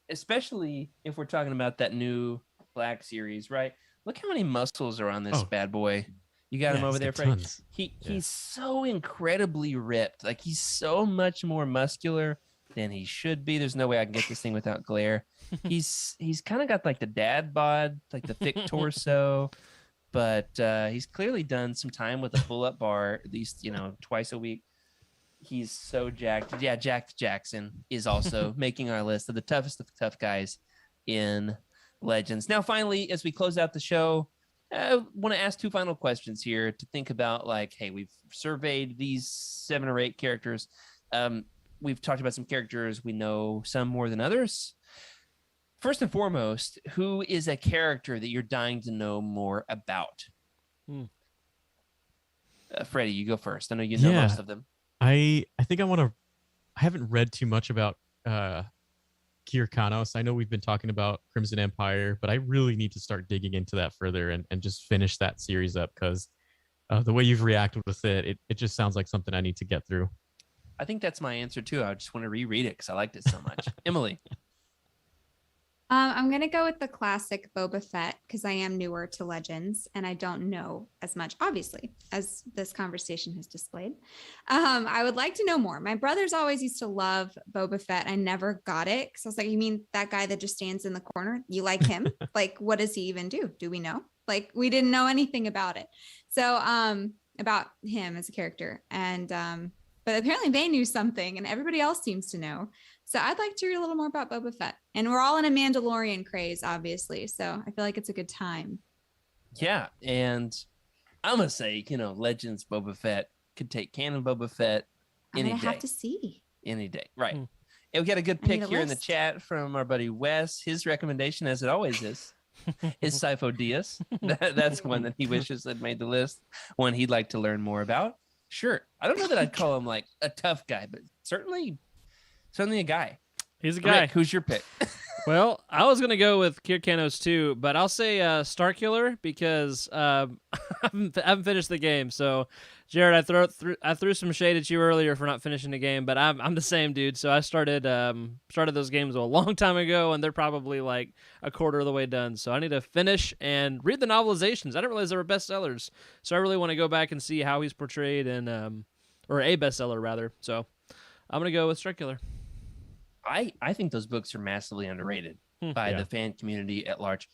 Especially if we're talking about that new Black series, right? Look how many muscles are on this bad boy. You got him over there, Freddie. He's so incredibly ripped. Like, he's so much more muscular than he should be. There's no way I can get this thing without glare. He's kind of got like the dad bod, like the thick torso, but he's clearly done some time with a pull-up bar, at least, twice a week. He's so jacked. Yeah, Jacked Jackson is also making our list of the toughest of tough guys in Legends. Now, finally, as we close out the show, I want to ask 2 final questions here to think about. Like, hey, we've surveyed these 7 or 8 characters. We've talked about some characters we know, some more than others. First and foremost, who is a character that you're dying to know more about? Freddie, you go first. I know you know most of them. I think I haven't read too much about Kir Kanos. I know we've been talking about Crimson Empire, but I really need to start digging into that further and just finish that series up, because the way you've reacted with it just sounds like something I need to get through. I think that's my answer too. I just want to reread it because I liked it so much. Emily. I'm going to go with the classic Boba Fett because I am newer to Legends and I don't know as much, obviously, as this conversation has displayed. I would like to know more. My brothers always used to love Boba Fett. I never got it because I was like, you mean that guy that just stands in the corner? You like him? Like, what does he even do? Do we know? Like, we didn't know anything about it. So about him as a character. And but apparently they knew something and everybody else seems to know. So I'd like to read a little more about Boba Fett. And we're all in a Mandalorian craze, obviously. So I feel like it's a good time. Yeah. And I'm going to say, Legends Boba Fett could take canon Boba Fett any day. I'm going to have to see. Any day. Right. And we got a good pick here in the chat from our buddy Wes. His recommendation, as it always is, is Sifo Dyas. That's one that he wishes had made the list, one he'd like to learn more about. Sure. I don't know that I'd call him like a tough guy, but certainly a guy. He's a guy. Rick, who's your pick? Well, I was gonna go with Kier Kanos too, but I'll say Starkiller because I haven't finished the game. So, Jared, I threw some shade at you earlier for not finishing the game, but I'm the same dude. So I started those games a long time ago, and they're probably like a quarter of the way done. So I need to finish and read the novelizations. I didn't realize they were bestsellers, so I really want to go back and see how he's portrayed in or a bestseller rather. So I'm gonna go with Starkiller. I think those books are massively underrated by the fan community at large.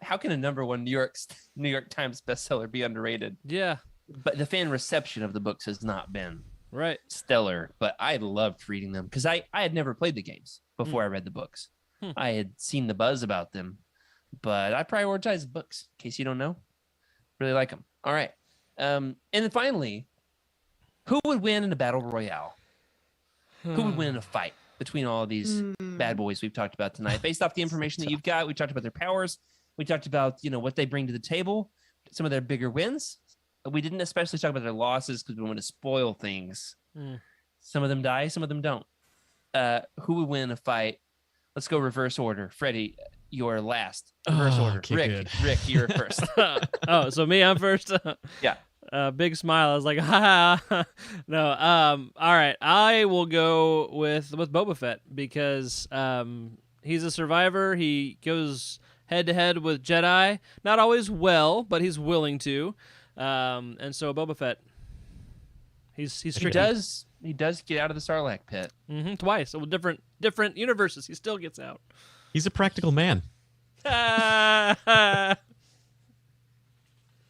How can a #1 New York Times bestseller be underrated? Yeah. But the fan reception of the books has not been right stellar. But I loved reading them because I had never played the games before I read the books. I had seen the buzz about them, but I prioritize books in case you don't know. Really like them. All right. And then finally, who would win in a battle royale? Who would win in a fight between all of these bad boys we've talked about tonight? Based off the information that you've got, we talked about their powers. We talked about, what they bring to the table, some of their bigger wins. We didn't especially talk about their losses because we want to spoil things. Some of them die, some of them don't. Who would win in a fight? Let's go reverse order. Freddie, you're last. Reverse order. Okay, Rick, you're first. Oh, so me, I'm first. Yeah. Big smile. I was like, ha. No. All right. I will go with Boba Fett because he's a survivor. He goes head to head with Jedi. Not always well, but he's willing to. And so Boba Fett. He's tricky. He does get out of the Sarlacc pit. Twice. So different universes. He still gets out. He's a practical man.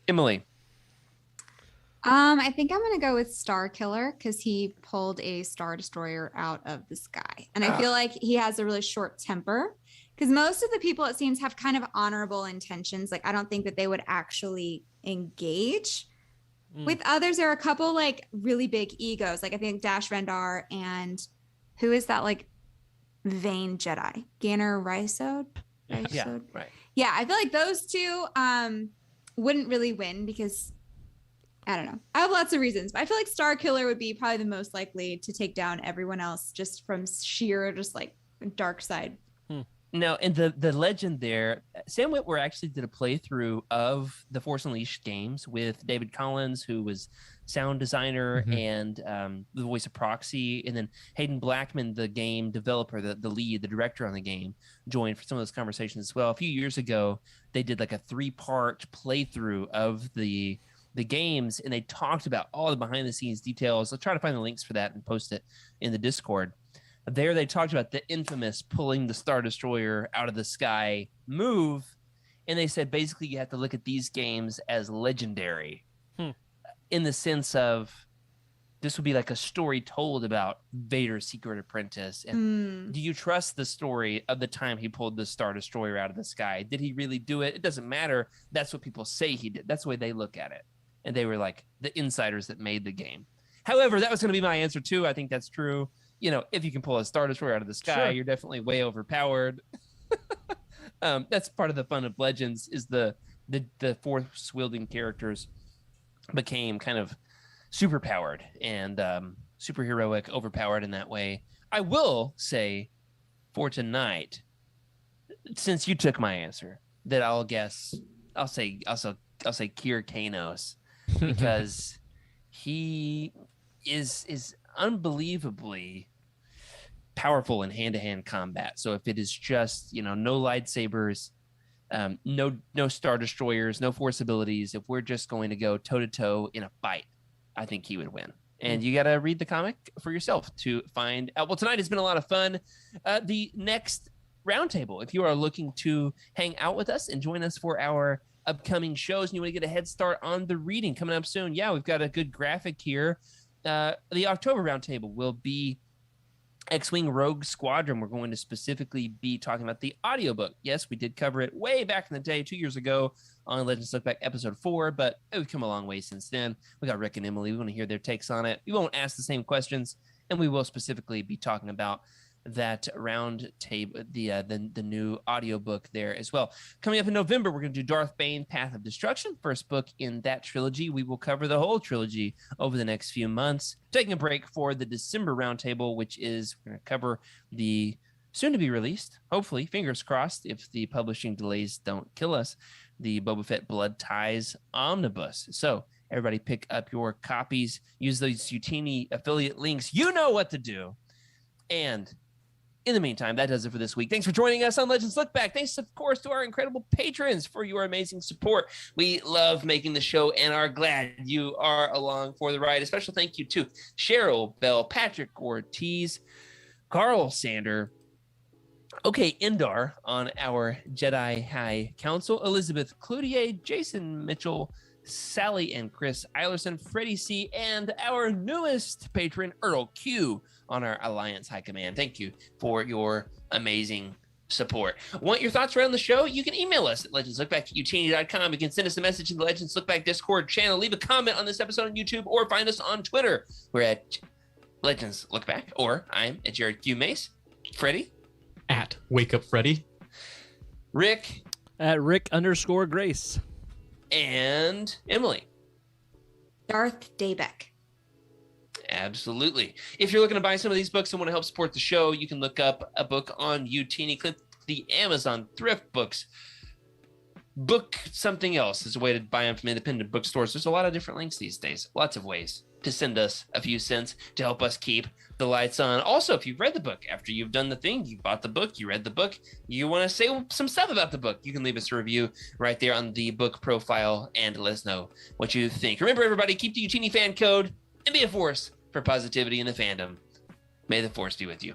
Emily. I think I'm gonna go with Star Killer because he pulled a Star Destroyer out of the sky, and I feel like he has a really short temper. Because most of the people, it seems, have kind of honorable intentions. Like I don't think that they would actually engage. With others, there are a couple like really big egos. Like I think Dash Rendar and who is that like vain Jedi? Ganner Rysode? Yeah, right. Yeah, I feel like those two wouldn't really win because I don't know. I have lots of reasons, but I feel like Star Killer would be probably the most likely to take down everyone else just from sheer just like dark side. No, and the legend there, Sam Witwer actually did a playthrough of the Force Unleashed games with David Collins, who was sound designer and the voice of Proxy, and then Hayden Blackman, the game developer, the lead, the director on the game, joined for some of those conversations as well. A few years ago, they did like a 3-part playthrough of the games, and they talked about all the behind the scenes details. I'll try to find the links for that and post it in the Discord. There they talked about the infamous pulling the Star Destroyer out of the sky move, and they said basically you have to look at these games as legendary in the sense of this would be like a story told about Vader's secret apprentice. And do you trust the story of the time he pulled the Star Destroyer out of the sky? Did he really do it? It doesn't matter. That's what people say he did. That's the way they look at it. And they were like the insiders that made the game. However, that was going to be my answer too. I think that's true. If you can pull a Star Destroyer out of the sky, you're definitely way overpowered. That's part of the fun of Legends is the force wielding characters became kind of superpowered and superheroic, overpowered in that way. I will say for tonight, since you took my answer, that I'll say Kier Kanos because he is unbelievably powerful in hand-to-hand combat. So if it is just no lightsabers, no Star Destroyers, no force abilities, if we're just going to go toe-to-toe in a fight, I think he would win. And you got to read the comic for yourself to find out. Well, tonight has been a lot of fun. The next roundtable, if you are looking to hang out with us and join us for our upcoming shows and you want to get a head start on the reading coming up soon, we've got a good graphic here. The October roundtable will be X-Wing Rogue Squadron. We're going to specifically be talking about the audiobook. Yes, we did cover it way back in the day, 2 years ago on Legends Lookback episode 4, but we've come a long way since then. We got Rick and Emily. We want to hear their takes on it. We won't ask the same questions, and we will specifically be talking about that round table, the new audiobook there as well. Coming up in November, we're going to do Darth Bane, Path of Destruction, first book in that trilogy. We will cover the whole trilogy over the next few months. Taking a break for the December roundtable, which is we're going to cover the soon to be released, hopefully, fingers crossed, if the publishing delays don't kill us, the Boba Fett Blood Ties Omnibus. So everybody pick up your copies, use those Utini affiliate links. You know what to do. And in the meantime, that does it for this week. Thanks for joining us on Legends Look Back. Thanks, of course, to our incredible patrons for your amazing support. We love making the show and are glad you are along for the ride. A special thank you to Cheryl Bell, Patrick Ortiz, Carl Sander, OK Indar on our Jedi High Council, Elizabeth Cloutier, Jason Mitchell, Sally and Chris Eilerson, Freddie C, and our newest patron, Earl Q, on our Alliance High Command. Thank you for your amazing support. Want your thoughts around the show? You can email us at legendslookback@utini.com. You can send us a message in the Legends Look Back Discord channel. Leave a comment on this episode on YouTube or find us on Twitter. We're at Legends Look Back, or I'm at Jared Q Mace. Freddie? At Wake Up Freddy. Rick? At Rick_Grace. And Emily? Darth Daybeck. Absolutely. If you're looking to buy some of these books and want to help support the show, you can look up a book on Utini. Click the Amazon Thrift Books. Book something else is a way to buy them from independent bookstores. There's a lot of different links these days. Lots of ways to send us a few cents to help us keep the lights on. Also, if you've read the book, after you've done the thing, you bought the book, you read the book, you want to say some stuff about the book, you can leave us a review right there on the book profile and let us know what you think. Remember, everybody, keep the Utini fan code and be a force for positivity in the fandom. May the force be with you.